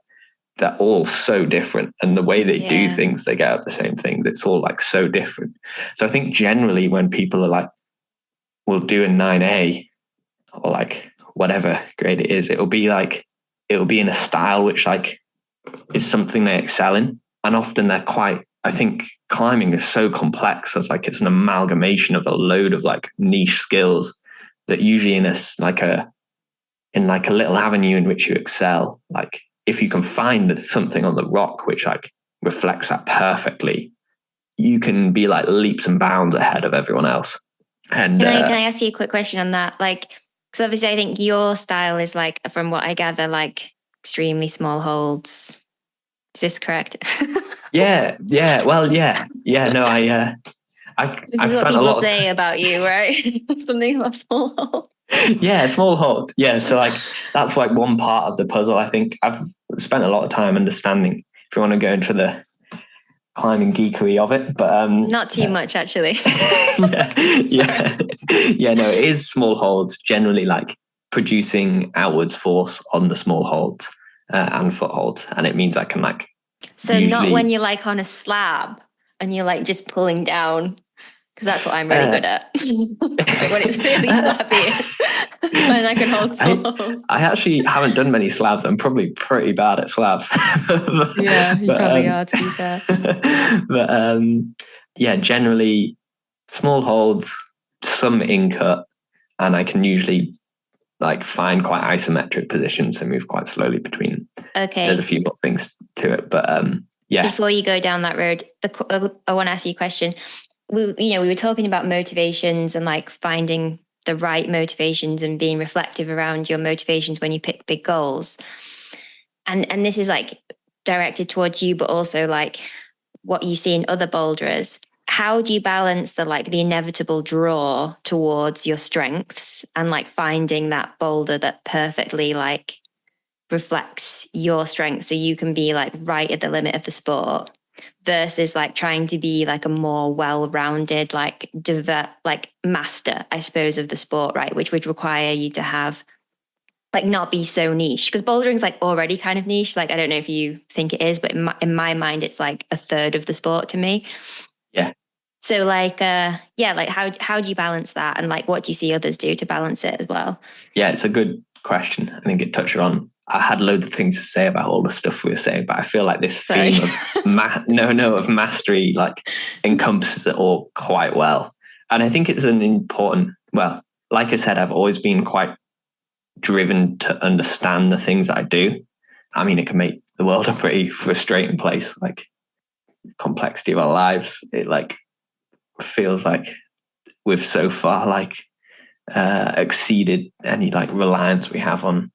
they're all so different, and the way they do things, they get up the same things. It's all like so different. So I think generally when people are like, we'll do a 9A or like whatever grade it is, it'll be in a style which like is something they excel in. And often they're quite, I think climbing is so complex. It's like, it's an amalgamation of a load of like niche skills that usually in a little avenue in which you excel, like if you can find something on the rock which like reflects that perfectly, you can be like leaps and bounds ahead of everyone else. And can I ask you a quick question on that? Like, because obviously I think your style is like, from what I gather, like extremely small holds. Is this correct? Yeah. Well, yeah. No, This is what people say about you, right? Something about small hold. Yeah, small hold. Yeah, so like that's like one part of the puzzle. I think I've spent a lot of time understanding, if you want to go into the climbing geekery of it, but not too much actually. Yeah. No, it is small holds, generally like producing outwards force on the small holds and foot holds, and it means I can like. So not when you're like on a slab and you're like just pulling down, because that's what I'm really good at. Like when it's really slabby. And I can hold small. I actually haven't done many slabs. I'm probably pretty bad at slabs. Yeah, you probably are, to be fair. But yeah, generally small holds, some in cut, and I can usually like find quite isometric positions and move quite slowly between. Okay. There's a few more things to it, but yeah. Before you go down that road, I want to ask you a question. We were talking about motivations and like finding the right motivations and being reflective around your motivations when you pick big goals. And this is like directed towards you, but also like what you see in other boulderers. How do you balance the inevitable draw towards your strengths and like finding that boulder that perfectly like reflects your strengths so you can be like right at the limit of the sport, versus like trying to be like a more well-rounded like master, I suppose, of the sport, right? Which would require you to have like not be so niche, because bouldering's like already kind of niche. Like I don't know if you think it is, but in my mind it's like a third of the sport to me. Yeah. So like like how do you balance that, and like what do you see others do to balance it as well? Yeah, it's a good question. I think it touched on, I had loads of things to say about all the stuff we were saying, but I feel like this theme of of mastery like encompasses it all quite well. And I think it's an important, well, like I said, I've always been quite driven to understand the things I do. I mean, it can make the world a pretty frustrating place, like complexity of our lives. It like feels like we've so far like exceeded any like reliance we have on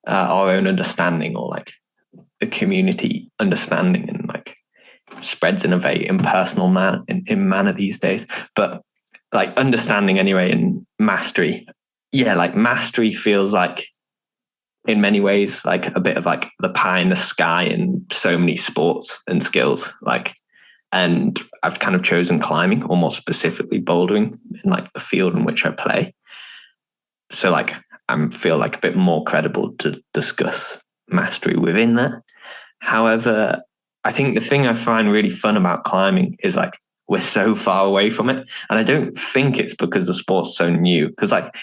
our own understanding, or like the community understanding, and like spreads in a very impersonal manner these days. But like understanding anyway, and mastery, like mastery feels like in many ways like a bit of like the pie in the sky in so many sports and skills. Like, and I've kind of chosen climbing, or more specifically bouldering, in like the field in which I play. So like I feel like a bit more credible to discuss mastery within that. However, I think the thing I find really fun about climbing is like we're so far away from it. And I don't think it's because the sport's so new, because like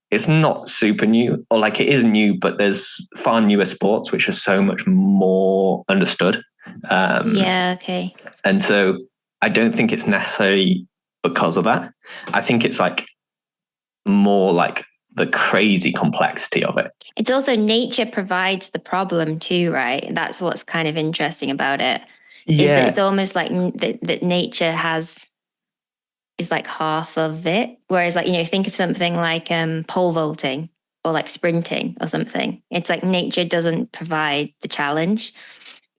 it's not super new, or like it is new, but there's far newer sports which are so much more understood. Okay. And so I don't think it's necessarily because of that. I think it's like more like the crazy complexity of it. It's also nature provides the problem too, right? That's what's kind of interesting about it. Yeah. Is that it's almost like that nature is like half of it. Whereas like, think of something like pole vaulting or like sprinting or something. It's like nature doesn't provide the challenge.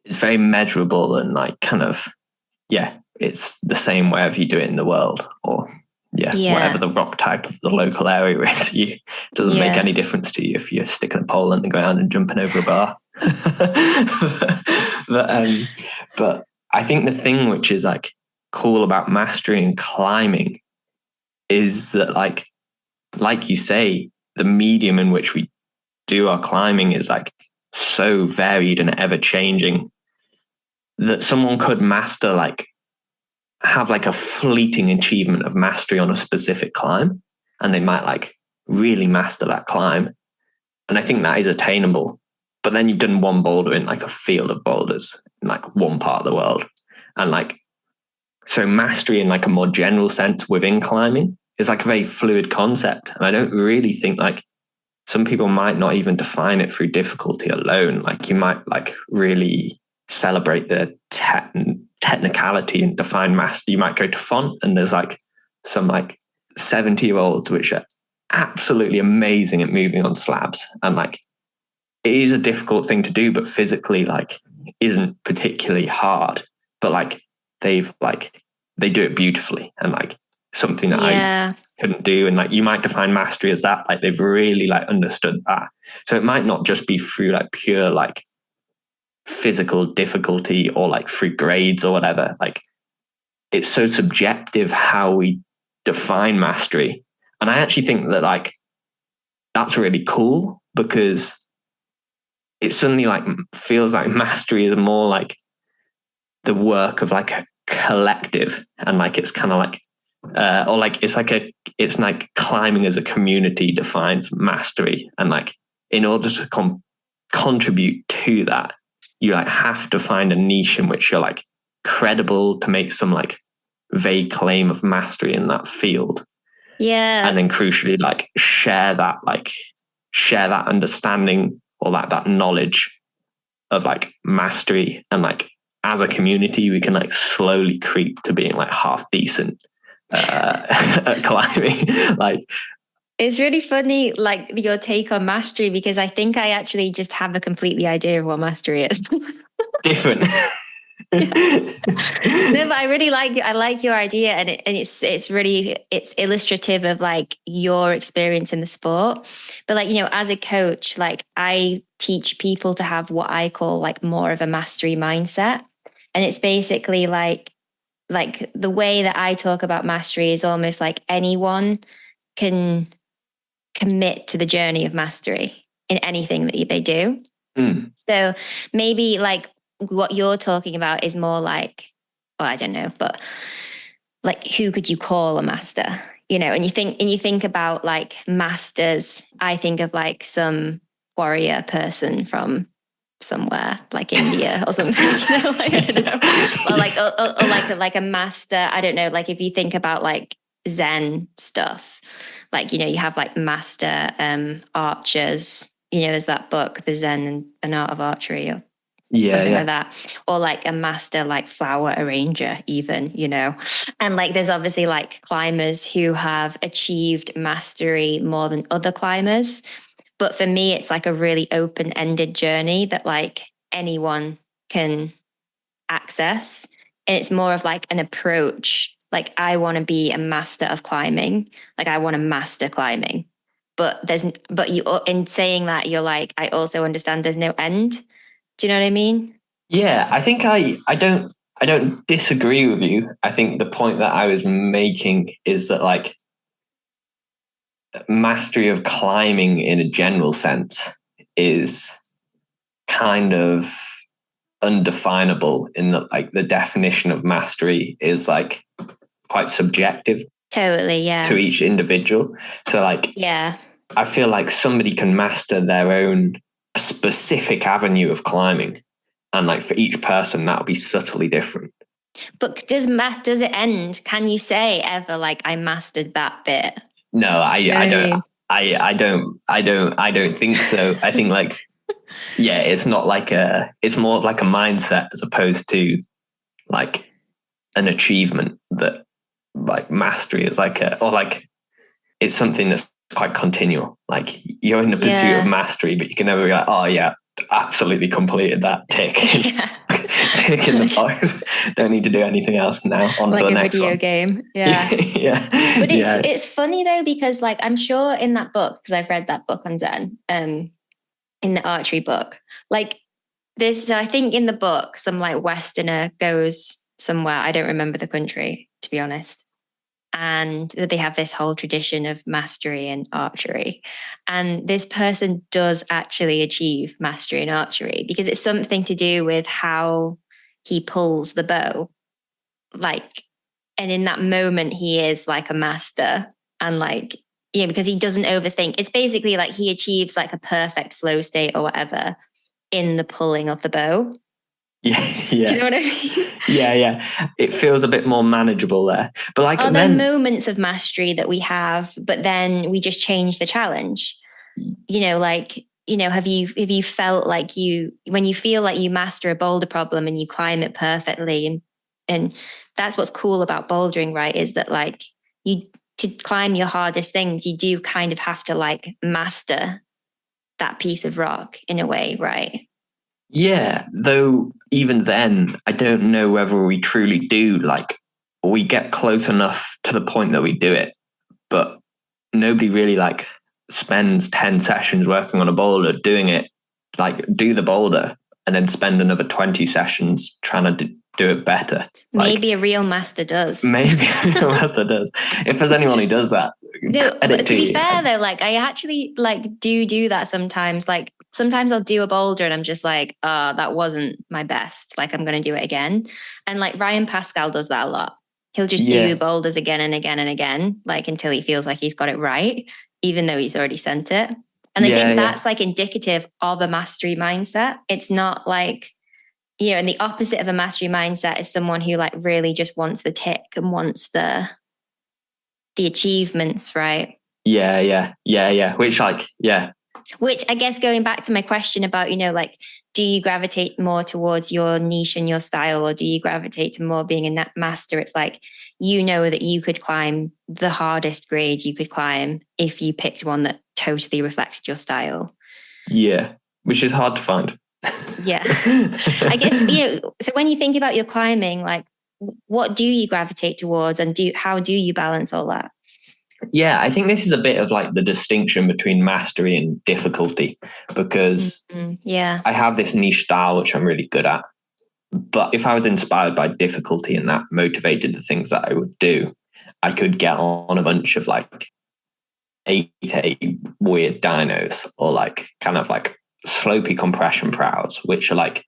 It's very measurable and like kind of, it's the same wherever you do it in the world, or whatever the rock type of the local area is, it doesn't make any difference to you if you're sticking a pole in the ground and jumping over a bar. But I think the thing which is like cool about mastery and climbing is that like you say, the medium in which we do our climbing is like so varied and ever changing that someone could master have like a fleeting achievement of mastery on a specific climb, and they might like really master that climb. And I think that is attainable. But then you've done one boulder in like a field of boulders in like one part of the world. And like, so mastery in like a more general sense within climbing is like a very fluid concept. And I don't really think like some people might not even define it through difficulty alone. Like you might like really celebrate the technicality and define mastery. You might go to font and there's like some like 70-year-olds which are absolutely amazing at moving on slabs, and like it is a difficult thing to do, but physically like isn't particularly hard, but like they do it beautifully, and like something that I couldn't do. And like you might define mastery as that, like they've really like understood that. So it might not just be through like pure like physical difficulty or like through grades or whatever. Like it's so subjective how we define mastery. And I actually think that like that's really cool, because it suddenly like feels like mastery is more like the work of like a collective, and like it's kind of like or like it's like climbing as a community defines mastery. And like in order to contribute to that, you like have to find a niche in which you're like credible to make some like vague claim of mastery in that field. Yeah. And then crucially like share that understanding or that knowledge of like mastery. And like as a community we can like slowly creep to being like half decent at climbing. Like it's really funny, like your take on mastery, because I think I actually just have a completely idea of what mastery is. Different. No, but I like your idea, and it's illustrative of like your experience in the sport. But like, as a coach, like I teach people to have what I call like more of a mastery mindset. And it's basically like the way that I talk about mastery is almost like anyone can commit to the journey of mastery in anything that they do. So maybe like what you're talking about is more like, well, I don't know, but like who could you call a master? And you think about like masters, I think of like some warrior person from somewhere like India or something, like, I don't know. Or like a master, I don't know, like if you think about like Zen stuff, like, you have like master archers, there's that book, The Zen and an Art of Archery, or something like that. Or like a master like flower arranger even, And like there's obviously like climbers who have achieved mastery more than other climbers. But for me, it's like a really open-ended journey that like anyone can access. And it's more of like an approach. Like I want to be a master of climbing. Like I want to master climbing. But you, in saying that, you're like, I also understand there's no end. Do you know what I mean? Yeah, I think I don't disagree with you. I think the point that I was making is that like mastery of climbing in a general sense is kind of undefinable, in that like the definition of mastery is like quite subjective. Totally, yeah. To each individual. So like, yeah, I feel like somebody can master their own specific avenue of climbing, and like for each person that'll be subtly different. But does it end? Can you say ever like I mastered that bit? No, I don't think so. I think like, yeah, it's not like it's more of like a mindset as opposed to like an achievement. That like mastery is like it's something that's quite continual. Like you're in the pursuit of mastery, but you can never be like, oh yeah, absolutely completed that, tick. tick in the box. Don't need to do anything else now. On like to the a next video one. game. Yeah. Yeah. But Yeah. it's funny though, because like I'm sure in that book, because I've read that book on Zen, in the archery book, like this, I think in the book, some like Westerner goes somewhere, I don't remember the country, to be honest. And they have this whole tradition of mastery in archery. And this person does actually achieve mastery in archery because it's something to do with how he pulls the bow. Like, and in that moment, he is like a master. And like, yeah, because he doesn't overthink. It's basically like he achieves like a perfect flow state or whatever in the pulling of the bow. Yeah, yeah. Do you know what I mean? Yeah. It feels a bit more manageable there. But like, are there moments of mastery that we have, but then we just change the challenge? Like, have you felt like when you feel like you master a boulder problem and you climb it perfectly, and that's what's cool about bouldering, right? Is that like to climb your hardest things, you do kind of have to like master that piece of rock in a way, right? Yeah, though even then, I don't know whether we truly do. Like, we get close enough to the point that we do it, but nobody really like spends 10 sessions working on a boulder, doing it, like do the boulder, and then spend another 20 sessions trying to do it better. Maybe a real master does. Maybe a real master does. If there's anyone who does that, no, but to be fair though, like I actually like do that sometimes. Like sometimes I'll do a boulder and I'm just like, that wasn't my best. Like I'm going to do it again. And like Ryan Pascal does that a lot. He'll just do boulders again and again and again, like until he feels like he's got it right, even though he's already sent it. And I think that's like indicative of a mastery mindset. It's not like, and the opposite of a mastery mindset is someone who like really just wants the tick and wants the achievements, right? Yeah. Which I guess going back to my question about, like, do you gravitate more towards your niche and your style, or do you gravitate to more being a master? It's like, that you could climb the hardest grade you could climb if you picked one that totally reflected your style. Yeah, which is hard to find. Yeah. I guess, so when you think about your climbing, like, what do you gravitate towards, and how do you balance all that? Yeah, I think this is a bit of like the distinction between mastery and difficulty, because I have this niche style which I'm really good at. But if I was inspired by difficulty and that motivated the things that I would do, I could get on a bunch of like 8A weird dynos, or like kind of like slopey compression prows, which are like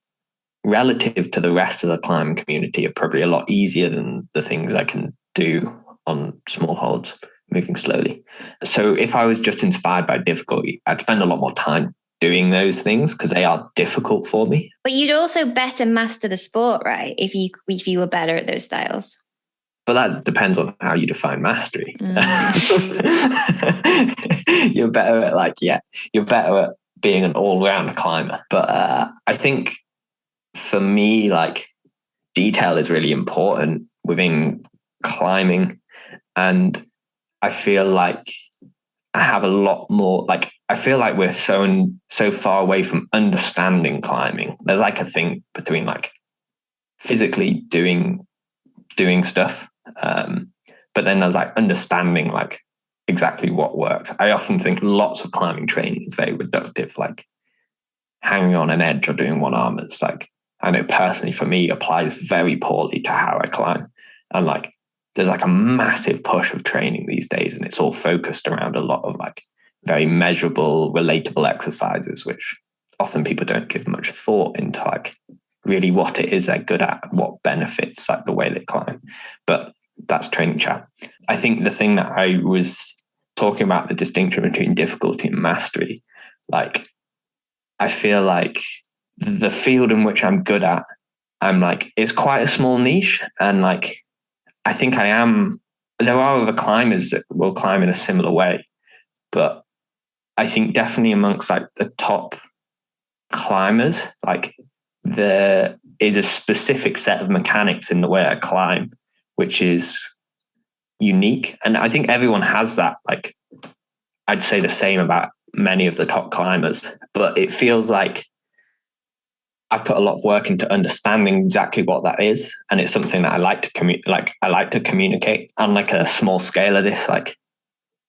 relative to the rest of the climbing community are probably a lot easier than the things I can do on small holds, moving slowly. So if I was just inspired by difficulty, I'd spend a lot more time doing those things because they are difficult for me. But you'd also better master the sport, right? If you were better at those styles. But that depends on how you define mastery. You're better at you're better at being an all-round climber. But I think for me, like, detail is really important within climbing. And I feel like I have a lot more, like, I feel like we're so far away from understanding climbing. There's like a thing between like physically doing stuff, but then there's like understanding like exactly what works. I often think lots of climbing training is very reductive, like hanging on an edge or doing one armers. Like, I know personally for me applies very poorly to how I climb. And like, there's like a massive push of training these days, and it's all focused around a lot of like very measurable, relatable exercises, which often people don't give much thought into like really what it is they're good at, what benefits like the way they climb. But that's training chat. I think the thing that I was talking about, the distinction between difficulty and mastery, like, I feel like the field in which I'm good at, I'm like, it's quite a small niche. And like, I think there are other climbers that will climb in a similar way. But I think definitely amongst like the top climbers, like, there is a specific set of mechanics in the way I climb, which is unique. And I think everyone has that. Like, I'd say the same about many of the top climbers, but it feels like I've put a lot of work into understanding exactly what that is, and it's something that I like to communicate on like a small scale of this. Like,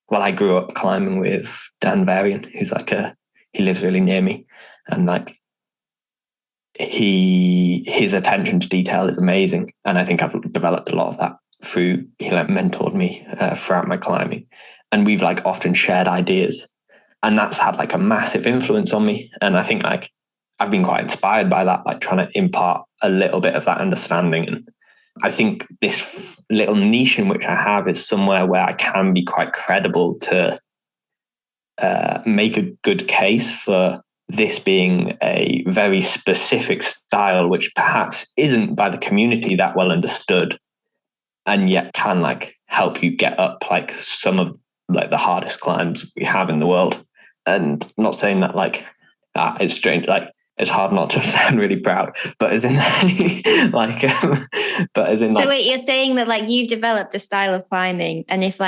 well, I grew up climbing with Dan Varian, who's he lives really near me, and like his attention to detail is amazing, and I think I've developed a lot of that through he like mentored me throughout my climbing, and we've like often shared ideas, and that's had like a massive influence on me, and I think like I've been quite inspired by that, like trying to impart a little bit of that understanding. And I think this little niche in which I have is somewhere where I can be quite credible to make a good case for this being a very specific style, which perhaps isn't by the community that well understood, and yet can like help you get up like some of like the hardest climbs we have in the world. And I'm not saying that like it's strange, like it's hard not to sound really proud, but as in like, but as in like. So wait, you're saying that like you've developed a style of climbing, and if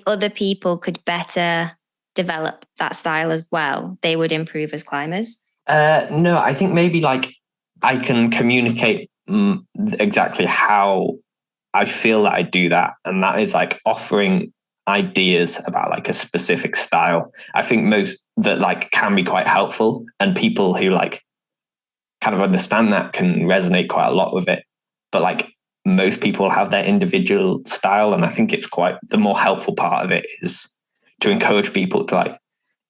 other people could better develop that style as well, they would improve as climbers? No, I think maybe like I can communicate exactly how I feel that I do that, and that is like offering ideas about like a specific style. I think most that like can be quite helpful, and people who like kind of understand that can resonate quite a lot with it. But like most people have their individual style, and I think it's quite the more helpful part of it is to encourage people to like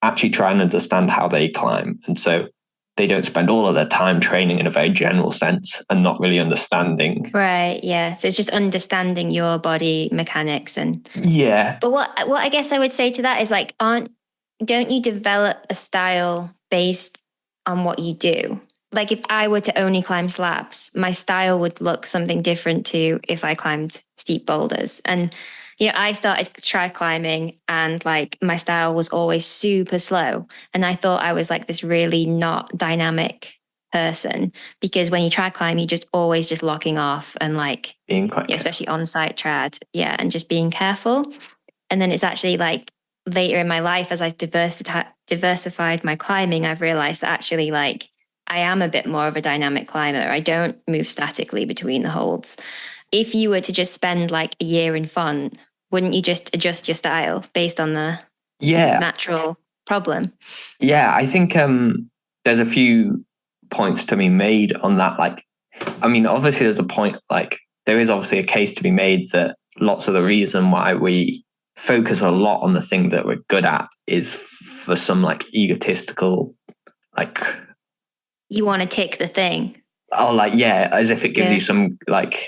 actually try and understand how they climb, and so they don't spend all of their time training in a very general sense and not really understanding. Right. Yeah. So it's just understanding your body mechanics and. Yeah. But what I guess I would say to that is like, don't you develop a style based on what you do? Like if I were to only climb slabs, my style would look something different to if I climbed steep boulders. And I started trad climbing, and like my style was always super slow. And I thought I was like this really not dynamic person, because when you trad climb, you're just always just locking off and like being quite especially on site trad. Yeah. And just being careful. And then it's actually like later in my life, as I diversified my climbing, I've realized that actually like I am a bit more of a dynamic climber. I don't move statically between the holds. If you were to just spend like a year in fun, wouldn't you just adjust your style based on the natural problem? Yeah, I think there's a few points to be made on that. Like, I mean, obviously there's a point, like there is obviously a case to be made that lots of the reason why we focus a lot on the thing that we're good at is for some like egotistical, like. You want to tick the thing. Oh, like, yeah, as if it gives you some like,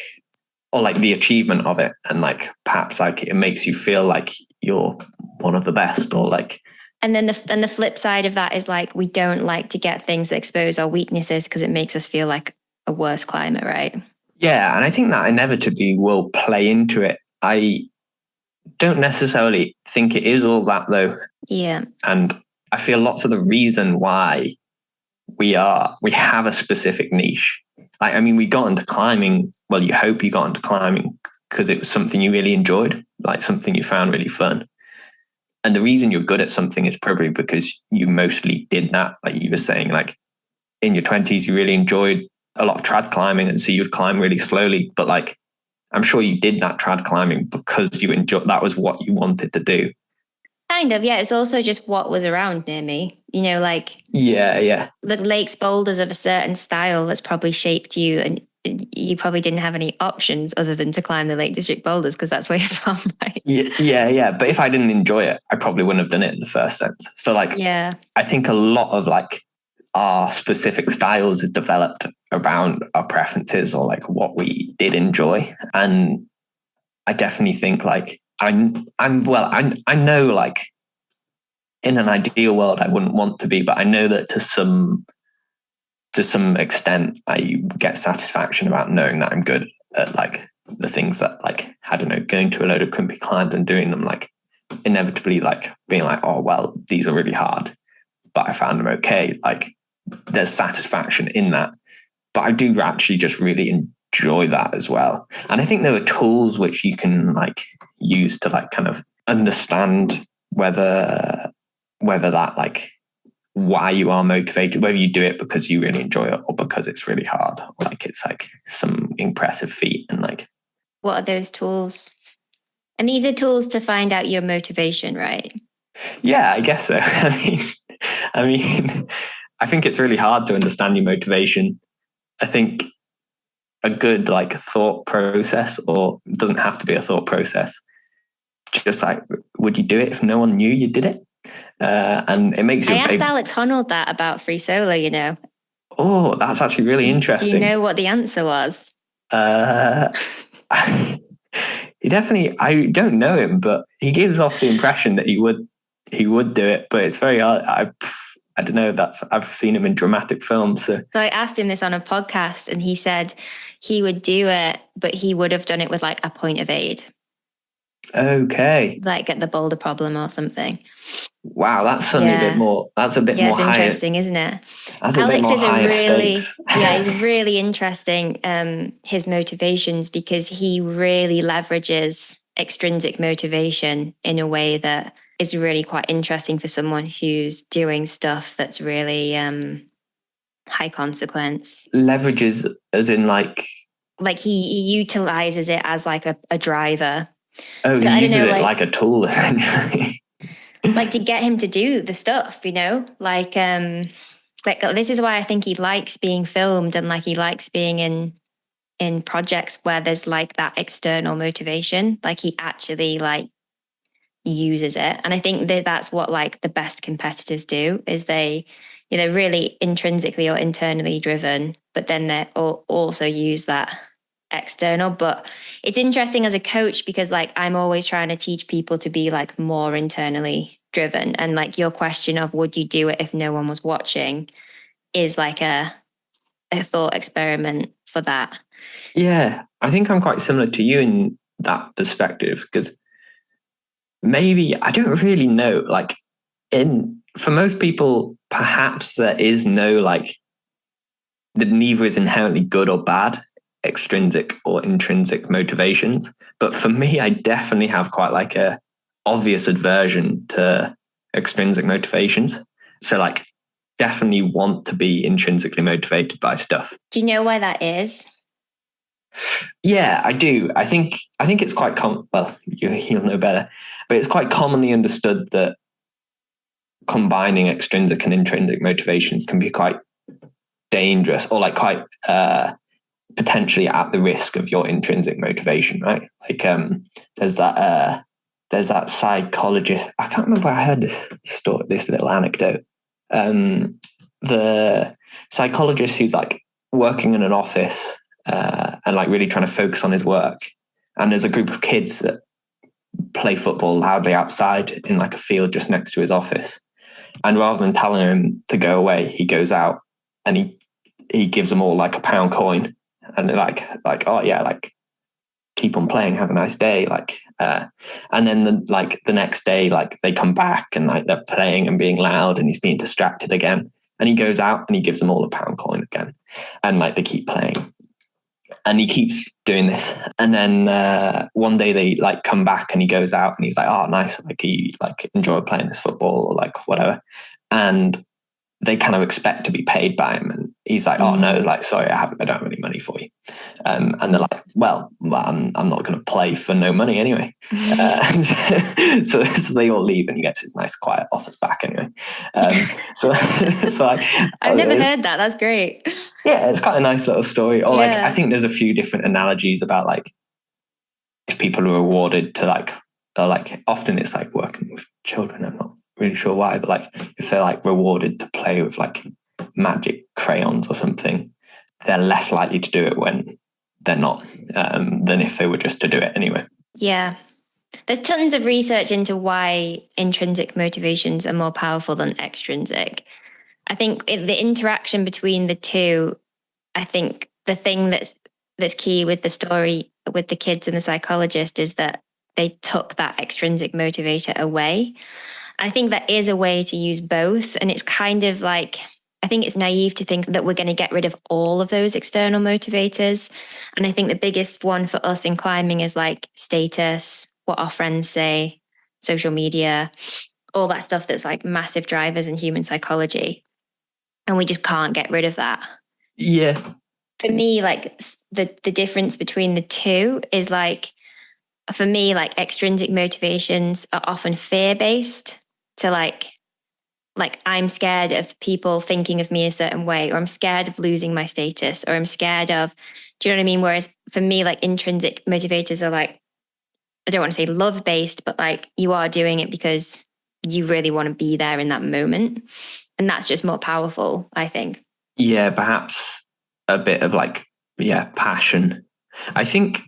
or like the achievement of it, and like perhaps like it makes you feel like you're one of the best, or like. And then the flip side of that is like we don't like to get things that expose our weaknesses because it makes us feel like a worse climber, right? Yeah, and I think that inevitably will play into it. I don't necessarily think it is all that though. Yeah. And I feel lots of the reason why we have a specific niche. Like, I mean, we got into climbing. Well, you hope you got into climbing because it was something you really enjoyed, like something you found really fun. And the reason you're good at something is probably because you mostly did that. Like you were saying, like in your 20s, you really enjoyed a lot of trad climbing. And so you'd climb really slowly. But like, I'm sure you did that trad climbing because you enjoyed, that was what you wanted to do. Kind of, yeah. It's also just what was around near me, like. Yeah. The lakes boulders of a certain style that's probably shaped you, and you probably didn't have any options other than to climb the Lake District boulders because that's where you're from, right? Yeah. But if I didn't enjoy it, I probably wouldn't have done it in the first sense. So like, yeah, I think a lot of like our specific styles is developed around our preferences or like what we did enjoy. And I definitely think like I know like in an ideal world I wouldn't want to be, but I know that to some extent I get satisfaction about knowing that I'm good at like the things that like, I don't know, going to a load of crimpy climbs and doing them, like inevitably like being like, oh well, these are really hard, but I found them okay. Like there's satisfaction in that, but I do actually just really enjoy that as well. And I think there are tools which you can like use to like kind of understand whether that like why you are motivated, whether you do it because you really enjoy it or because it's really hard, or like it's like some impressive feat. And like, what are those tools? And these are tools to find out your motivation, right? yeah, I guess so. I mean, I think it's really hard to understand your motivation. I think a good like thought process, or it doesn't have to be a thought process, just like, would you do it if no one knew you did it? And it makes you I asked Alex Honnold that about free solo, you know. Oh, that's actually really interesting. Do you know what the answer was? He definitely, I don't know him, but he gives off the impression that he would do it, but it's very hard. I don't know. I've seen him in dramatic films. So I asked him this on a podcast, and he said he would do it, but he would have done it with like a point of aid. Okay. Like at the boulder problem or something. Wow, that's suddenly a bit more. That's a bit more higher. Interesting, isn't it? That's a bit more higher stakes. He's really interesting. His motivations, because he really leverages extrinsic motivation in a way that is really quite interesting for someone who's doing stuff that's really high consequence. Leverages as in like he utilizes it as like a driver. Oh, so he uses it like a tool, essentially. Like to get him to do the stuff, you know, like this is why I think he likes being filmed, and like he likes being in projects where there's like that external motivation. Like he actually like uses it, and I think that's what like the best competitors do, is they're really intrinsically or internally driven, but then they also use that external. But it's interesting as a coach, because like I'm always trying to teach people to be like more internally driven, and like your question of would you do it if no one was watching is like a thought experiment for that. Yeah, I think I'm quite similar to you in that perspective, because maybe I don't really know, like for most people perhaps there is no like that neither is inherently good or bad, extrinsic or intrinsic motivations. But for me, I definitely have quite like a obvious aversion to extrinsic motivations. So like definitely want to be intrinsically motivated by stuff. Do you know why that is? Yeah, I do. I think it's quite well, you'll know better, but it's quite commonly understood that combining extrinsic and intrinsic motivations can be quite dangerous, or like quite potentially at the risk of your intrinsic motivation, right? Like there's that psychologist. I can't remember where I heard this story, this little anecdote. The psychologist who's like working in an office and like really trying to focus on his work, and there's a group of kids that play football loudly outside in like a field just next to his office, and rather than telling him to go away, he goes out and he gives them all like £1 coin, and they're like oh yeah, like keep on playing, have a nice day, like and then the next day, like they come back and like they're playing and being loud and he's being distracted again, and he goes out and he gives them all £1 coin again, and like they keep playing and he keeps doing this. And then one day they like come back and he goes out and he's like, oh nice, like he like enjoy playing this football or like whatever, and they kind of expect to be paid by him, and he's like, oh no, like sorry, I don't have any money for you, and they're like, well I'm not going to play for no money anyway. So they all leave and he gets his nice quiet office back anyway. So I've never heard that. That's great. Yeah, it's quite a nice little story. Or like I think there's a few different analogies about like if people are awarded to like often it's like working with children, I'm not really sure why, but like if they're like rewarded to play with like magic crayons or something, they're less likely to do it when they're not than if they were just to do it anyway. Yeah, there's tons of research into why intrinsic motivations are more powerful than extrinsic. I think the interaction between the two, I think the thing that's key with the story with the kids and the psychologist is that they took that extrinsic motivator away. I think that is a way to use both. And it's kind of like, I think it's naive to think that we're going to get rid of all of those external motivators. And I think the biggest one for us in climbing is like status, what our friends say, social media, all that stuff that's like massive drivers in human psychology. And we just can't get rid of that. Yeah. For me, like the difference between the two is like, for me, like extrinsic motivations are often fear-based. So like I'm scared of people thinking of me a certain way, or I'm scared of losing my status, or I'm scared of, do you know what I mean? Whereas for me, like intrinsic motivators are like, I don't want to say love-based, but like you are doing it because you really want to be there in that moment. And that's just more powerful, I think. Yeah, perhaps a bit of like, passion. I think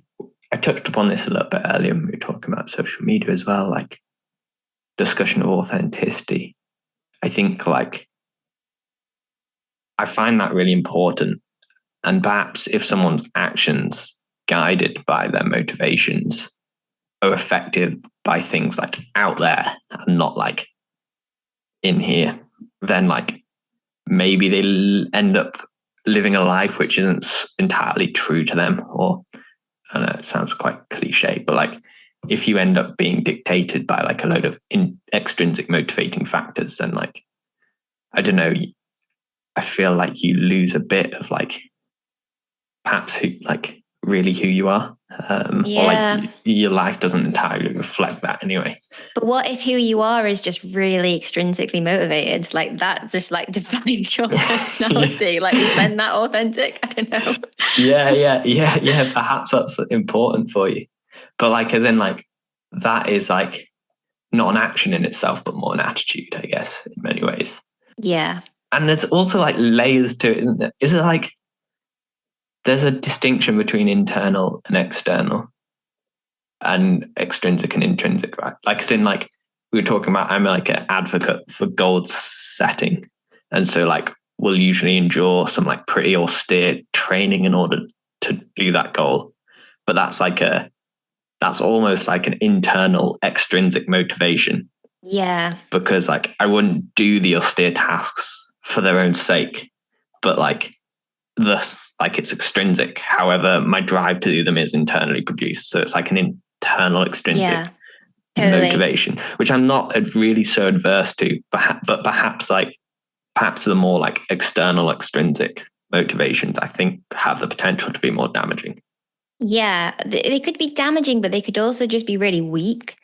I touched upon this a little bit earlier when we were talking about social media as well, like discussion of authenticity. I think like I find that really important. And perhaps if someone's actions guided by their motivations are affected by things like out there and not like in here, then like maybe they'll end up living a life which isn't entirely true to them. Or I know it sounds quite cliche, but like if you end up being dictated by like a load of extrinsic motivating factors, then like, I don't know, I feel like you lose a bit of like perhaps who you are, or like your life doesn't entirely reflect that anyway. But what if who you are is just really extrinsically motivated? Like that's just like defines your personality. Yeah. Like is then that authentic? I don't know. Yeah. Perhaps that's important for you, but like as in like that is like not an action in itself, but more an attitude, I guess, in many ways. Yeah. And there's also like layers to it, isn't there? Is it like there's a distinction between internal and external and extrinsic and intrinsic, right? Like as in like we were talking about, I'm like an advocate for goal setting. And so like we'll usually endure some like pretty austere training in order to do that goal. But that's almost like an internal extrinsic motivation. Yeah. Because like I wouldn't do the austere tasks for their own sake, but like thus like it's extrinsic. However, my drive to do them is internally produced. So it's like an internal extrinsic motivation, which I'm not really so adverse to, but perhaps the more like external extrinsic motivations, I think have the potential to be more damaging. Yeah, they could be damaging, but they could also just be really weak.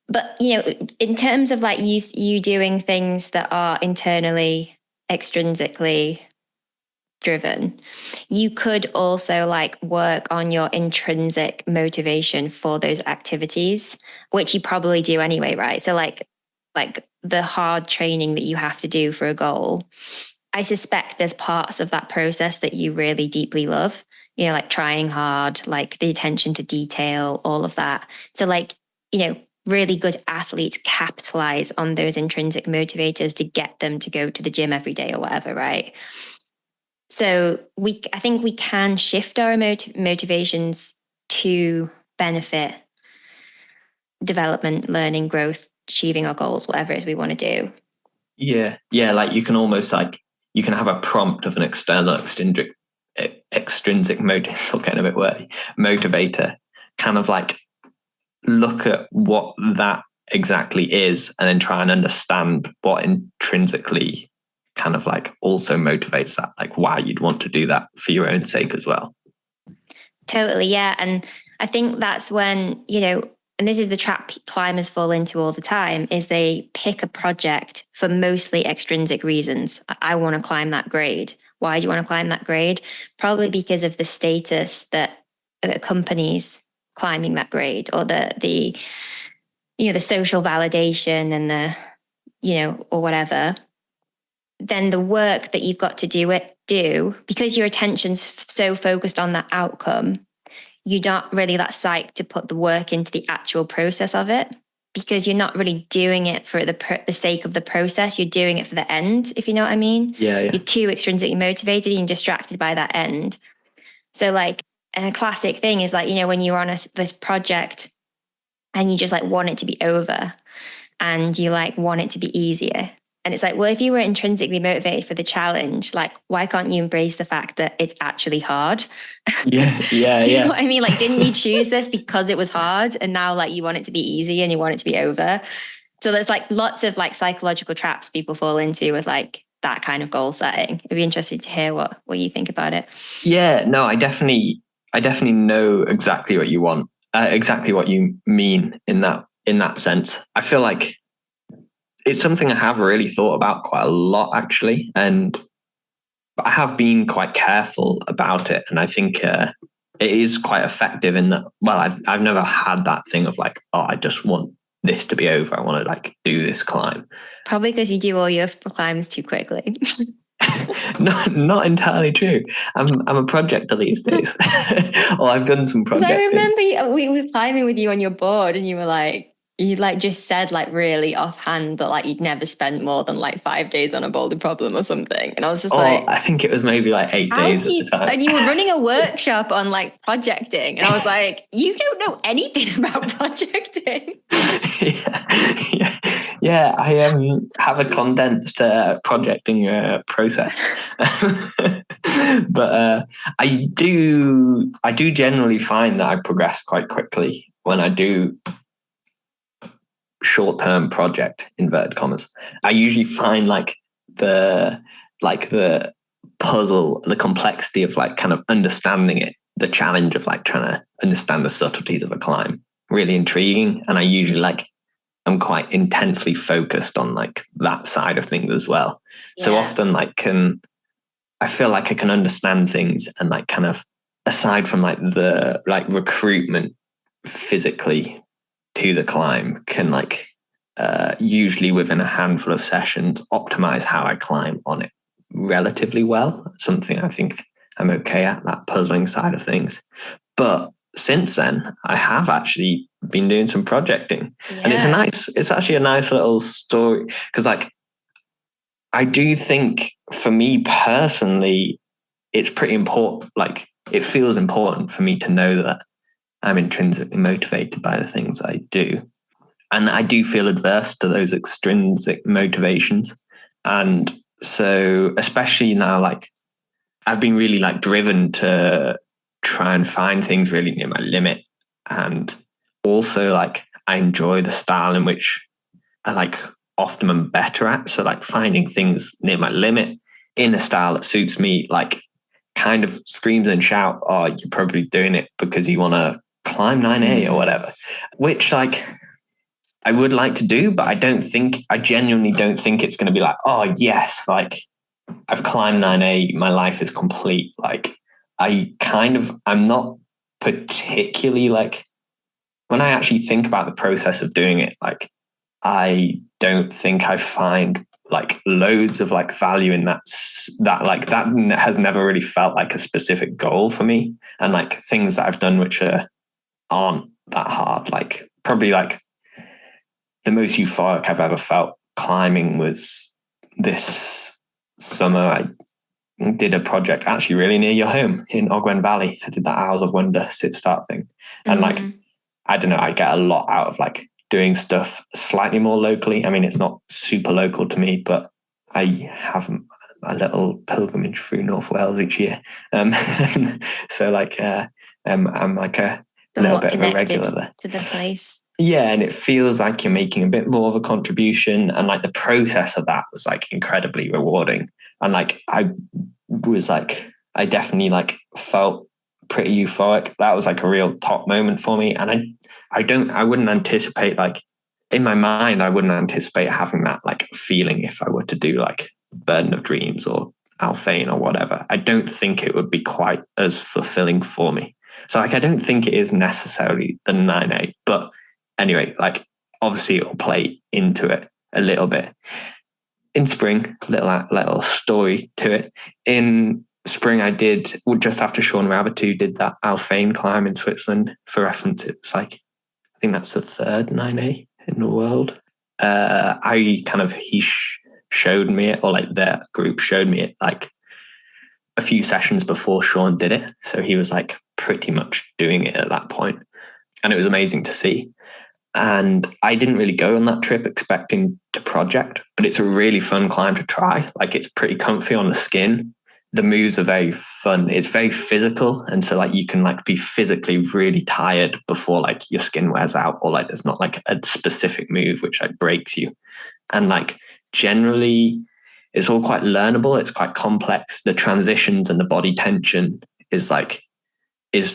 But you know, in terms of like you doing things that are internally extrinsically driven, you could also like work on your intrinsic motivation for those activities, which you probably do anyway, right? So like the hard training that you have to do for a goal, I suspect there's parts of that process that you really deeply love, you know, like trying hard, like the attention to detail, all of that. So like, you know, really good athletes capitalize on those intrinsic motivators to get them to go to the gym every day or whatever, right? So I think we can shift our motivations to benefit development, learning, growth, achieving our goals, whatever it is we want to do. Yeah. Like you can almost like you can have a prompt of an external extrinsic motivator, kind of like look at what that exactly is, and then try and understand what intrinsically kind of like also motivates that, like why you'd want to do that for your own sake as well. Totally, yeah. And I think that's when, you know, and this is the trap climbers fall into all the time, is they pick a project for mostly extrinsic reasons. I want to climb that grade. Why do you want to climb that grade? Probably because of the status that accompanies climbing that grade, or the you know, the social validation and the, you know, or whatever. Then the work that you've got to do because your attention's so focused on that outcome, you're not really that psyched to put the work into the actual process of it, because you're not really doing it for the sake of the process. You're doing it for the end, if you know what I mean. Yeah. You're too extrinsically motivated and distracted by that end. So like a classic thing is like, you know, when you're on this project and you just like want it to be over and you like want it to be easier. And it's like, well, if you were intrinsically motivated for the challenge, like, why can't you embrace the fact that it's actually hard? Yeah. Do you know what I mean? Like, didn't you choose this because it was hard? And now like you want it to be easy and you want it to be over. So there's like lots of like psychological traps people fall into with like that kind of goal setting. I'd be interested to hear what you think about it. Yeah, no, I definitely know exactly what you want, exactly what you mean in that sense. I feel like it's something I have really thought about quite a lot, actually, and I have been quite careful about it, and I think it is quite effective in that. Well, I've never had that thing of like, oh, I just want this to be over. I want to like do this climb. Probably because you do all your climbs too quickly. Not entirely true. I'm a projector these days. Or I've done some projecting. I remember we were climbing with you on your board, and you were like, you like just said like really offhand that like you'd never spent more than like 5 days on a boulder problem or something. And I was just like, I think it was maybe like 8 days at the time. And you were running a workshop on like projecting, and I was like, you don't know anything about projecting. Yeah. I have a condensed projecting process, but I do generally find that I progress quite quickly when I do short-term project, inverted commas. I usually find like the puzzle, the complexity of like kind of understanding it, the challenge of like trying to understand the subtleties of a climb really intriguing. And I usually like, I'm quite intensely focused on like that side of things as well. Yeah. So often like I feel like I can understand things and like kind of aside from like the like recruitment physically to the climb can like usually within a handful of sessions optimize how I climb on it relatively well. Something I think I'm okay at, that puzzling side of things. But since then, I have actually been doing some projecting, and it's actually a nice little story because like I do think for me personally, it's pretty important. Like it feels important for me to know that I'm intrinsically motivated by the things I do. And I do feel adverse to those extrinsic motivations. And so, especially now, like I've been really like driven to try and find things really near my limit. And also like I enjoy the style in which I like often am better at. So like finding things near my limit in a style that suits me, like kind of screams and shout, oh, you're probably doing it because you want to climb 9A or whatever, which like I would like to do, but I genuinely don't think it's going to be like, oh yes, like I've climbed 9A, my life is complete. Like I'm not particularly like, when I actually think about the process of doing it, like I don't think I find like loads of like value in that has never really felt like a specific goal for me. And like things that I've done which aren't that hard, like probably like the most euphoric I've ever felt climbing was this summer. I did a project actually really near your home in Ogwen Valley. I did that Hours of Wonder sit start thing. And like, I don't know, I get a lot out of like doing stuff slightly more locally. I mean, it's not super local to me, but I have a little pilgrimage through North Wales each year. So like, I'm like a little bit of a regular there. To the place. Yeah, and it feels like you're making a bit more of a contribution, and like the process of that was like incredibly rewarding. And like I definitely like felt pretty euphoric. That was like a real top moment for me. And I wouldn't anticipate, like in my mind, I wouldn't anticipate having that like feeling if I were to do like Burden of Dreams or Alphane or whatever. I don't think it would be quite as fulfilling for me. So like I don't think it is necessarily the 9A, but anyway, like obviously it'll play into it a little bit. In spring, little story to it. In spring, I did, just after Sean Rabbit did that Alphane climb in Switzerland. For reference, it was like, I think that's the third 9A in the world. He showed me it, or like their group showed me it like a few sessions before Sean did it. So he was like pretty much doing it at that point. And it was amazing to see. And I didn't really go on that trip expecting to project, but it's a really fun climb to try. Like it's pretty comfy on the skin. the moves are very fun. It's very physical. And so like you can like be physically really tired before like your skin wears out, or like there's not like a specific move which like breaks you. And like generally it's all quite learnable. It's quite complex. The transitions and the body tension is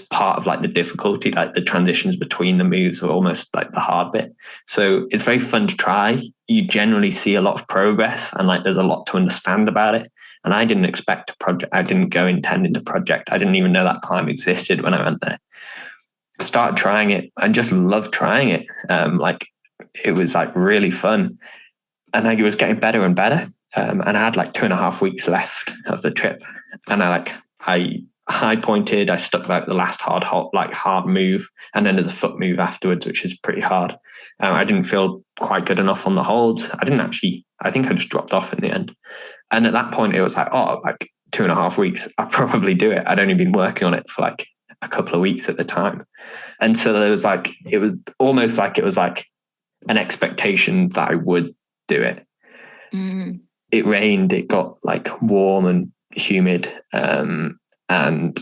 part of like the difficulty. Like the transitions between the moves are almost like the hard bit. So it's very fun to try. You generally see a lot of progress, and like there's a lot to understand about it. And I didn't expect a project. I didn't go intending to project. I didn't even know that climb existed when I went there. Started trying it and just loved trying it. Like it was like really fun, and like it was getting better and better. And I had like 2.5 weeks left of the trip, and I high pointed. I stuck like the last hard move, and then there's a foot move afterwards, which is pretty hard. I didn't feel quite good enough on the holds. I think I just dropped off in the end. And at that point, it was like, oh, like 2.5 weeks, I'll probably do it. I'd only been working on it for like a couple of weeks at the time. And so there was like, it was almost like it was like an expectation that I would do it. Mm. It rained, it got like warm and humid. And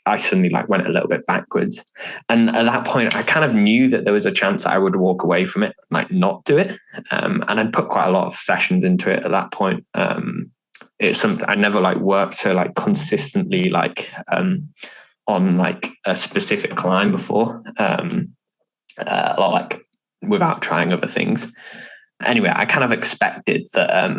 I suddenly like went a little bit backwards. And at that point, I kind of knew that there was a chance that I would walk away from it, like not do it. And I'd put quite a lot of sessions into it at that point. It's something I never like worked so like consistently like on like a specific climb before, like without trying other things. Anyway, I kind of expected that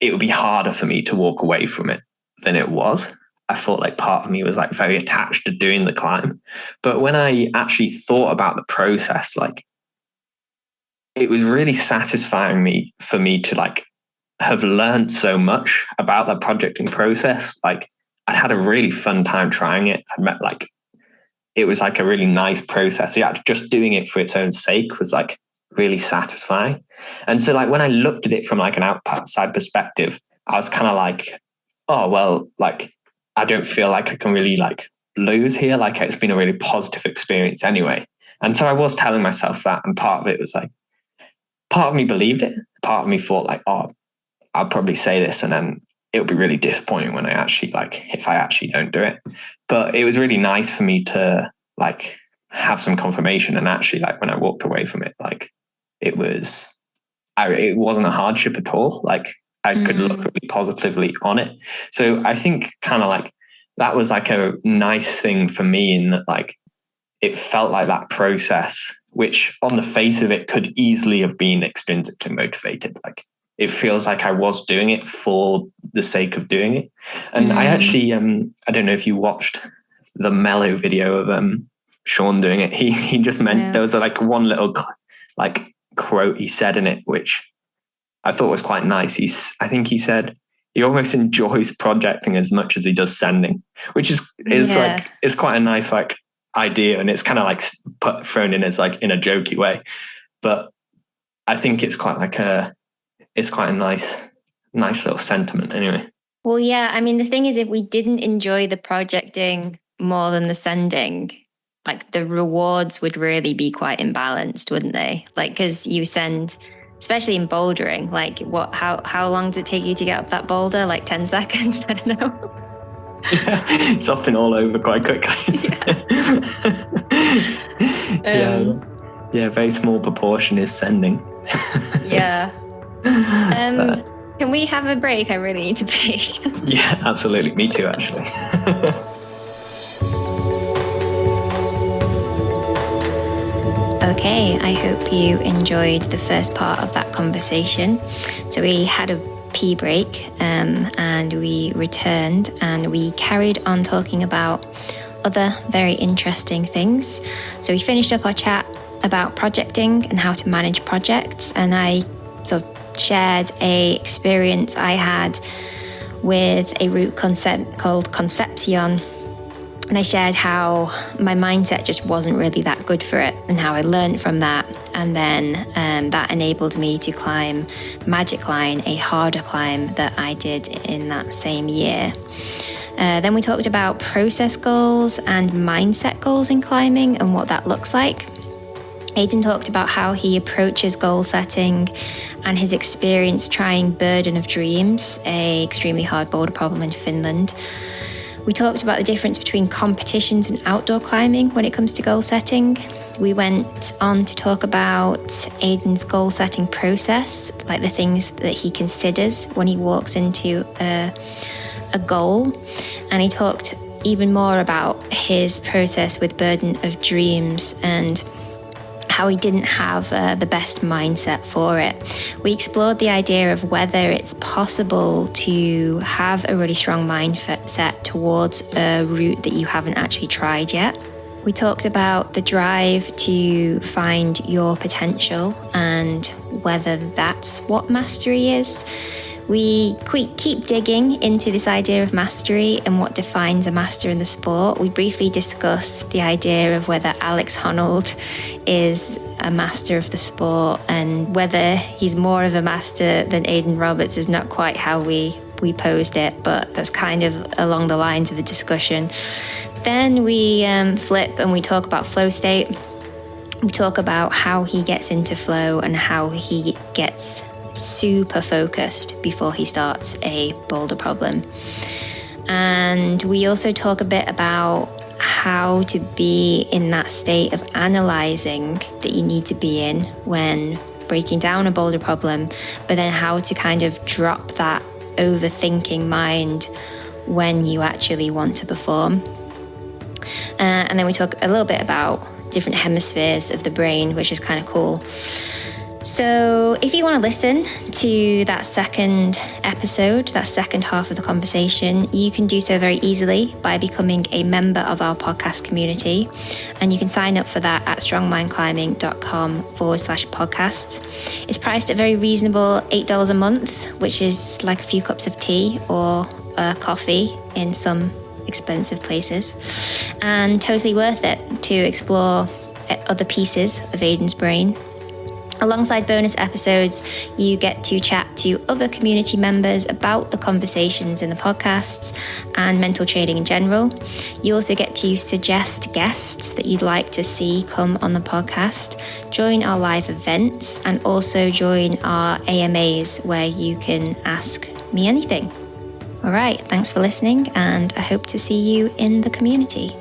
it would be harder for me to walk away from it than it was. I thought like part of me was like very attached to doing the climb. But when I actually thought about the process, like it was really satisfying for me to like have learned so much about the projecting process. Like I had a really fun time trying it. I met like, it was like a really nice process. Yeah, just doing it for its own sake was like really satisfying. And so like when I looked at it from like an outside perspective, I was kind of like, oh, well, like, I don't feel like I can really like lose here. Like it's been a really positive experience anyway. And so I was telling myself that, and part of it was like, part of me believed it. Part of me thought like, oh, I'll probably say this and then it'll be really disappointing when if I actually don't do it. But it was really nice for me to like have some confirmation. And actually like when I walked away from it, like it wasn't a hardship at all. Like I could look really positively on it. So I think kind of like that was like a nice thing for me, in that like it felt like that process, which on the face of it could easily have been extrinsically motivated. Like it feels like I was doing it for the sake of doing it. And I actually, I don't know if you watched the Mellow video of Sean doing it. He just meant there was like one little like quote he said in it, which I thought was quite nice. I think he said he almost enjoys projecting as much as he does sending, which is like, it's quite a nice like idea. And it's kind of like thrown in as like in a jokey way, but I think it's quite a nice little sentiment anyway. Well, yeah. I mean, the thing is, if we didn't enjoy the projecting more than the sending, like the rewards would really be quite imbalanced, wouldn't they? Like, because you send, especially in bouldering, like how long does it take you to get up that boulder? Like 10 seconds? I don't know. It's often all over quite quickly. Yeah, very small proportion is sending. Yeah. Can we have a break? I really need to pee. Yeah, absolutely. Me too, actually. Okay, I hope you enjoyed the first part of that conversation. So we had a pee break and we returned and we carried on talking about other very interesting things. So we finished up our chat about projecting and how to manage projects, and I sort of shared a experience I had with a route concept called Concepcion. And I shared how my mindset just wasn't really that good for it and how I learned from that. And then that enabled me to climb Magic Line, a harder climb that I did in that same year. Then we talked about process goals and mindset goals in climbing and what that looks like. Aidan talked about how he approaches goal setting and his experience trying Burden of Dreams, a extremely hard boulder problem in Finland. We talked about the difference between competitions and outdoor climbing when it comes to goal setting. We went on to talk about Aidan's goal setting process, like the things that he considers when he walks into a goal. And he talked even more about his process with Burden of Dreams and how he didn't have the best mindset for it. We explored the idea of whether it's possible to have a really strong mindset towards a route that you haven't actually tried yet. We talked about the drive to find your potential and whether that's what mastery is. We keep digging into this idea of mastery and what defines a master in the sport. We briefly discussed the idea of whether Alex Honnold is a master of the sport, and whether he's more of a master than Aidan Roberts is not quite how we posed it, but that's kind of along the lines of the discussion. Then we flip and we talk about flow state. We talk about how he gets into flow and how he gets super focused before he starts a boulder problem. And we also talk a bit about how to be in that state of analyzing that you need to be in when breaking down a boulder problem, but then how to kind of drop that overthinking mind when you actually want to perform. And then we talk a little bit about different hemispheres of the brain, which is kind of cool. So if you want to listen to that second episode, that second half of the conversation, you can do so very easily by becoming a member of our podcast community. And you can sign up for that at strongmindclimbing.com/podcast. It's priced at very reasonable $8 a month, which is like a few cups of tea or coffee in some expensive places, and totally worth it to explore other pieces of Aidan's brain. Alongside bonus episodes, you get to chat to other community members about the conversations in the podcasts and mental training in general. You also get to suggest guests that you'd like to see come on the podcast, join our live events, and also join our AMAs where you can ask me anything. All right, thanks for listening, and I hope to see you in the community.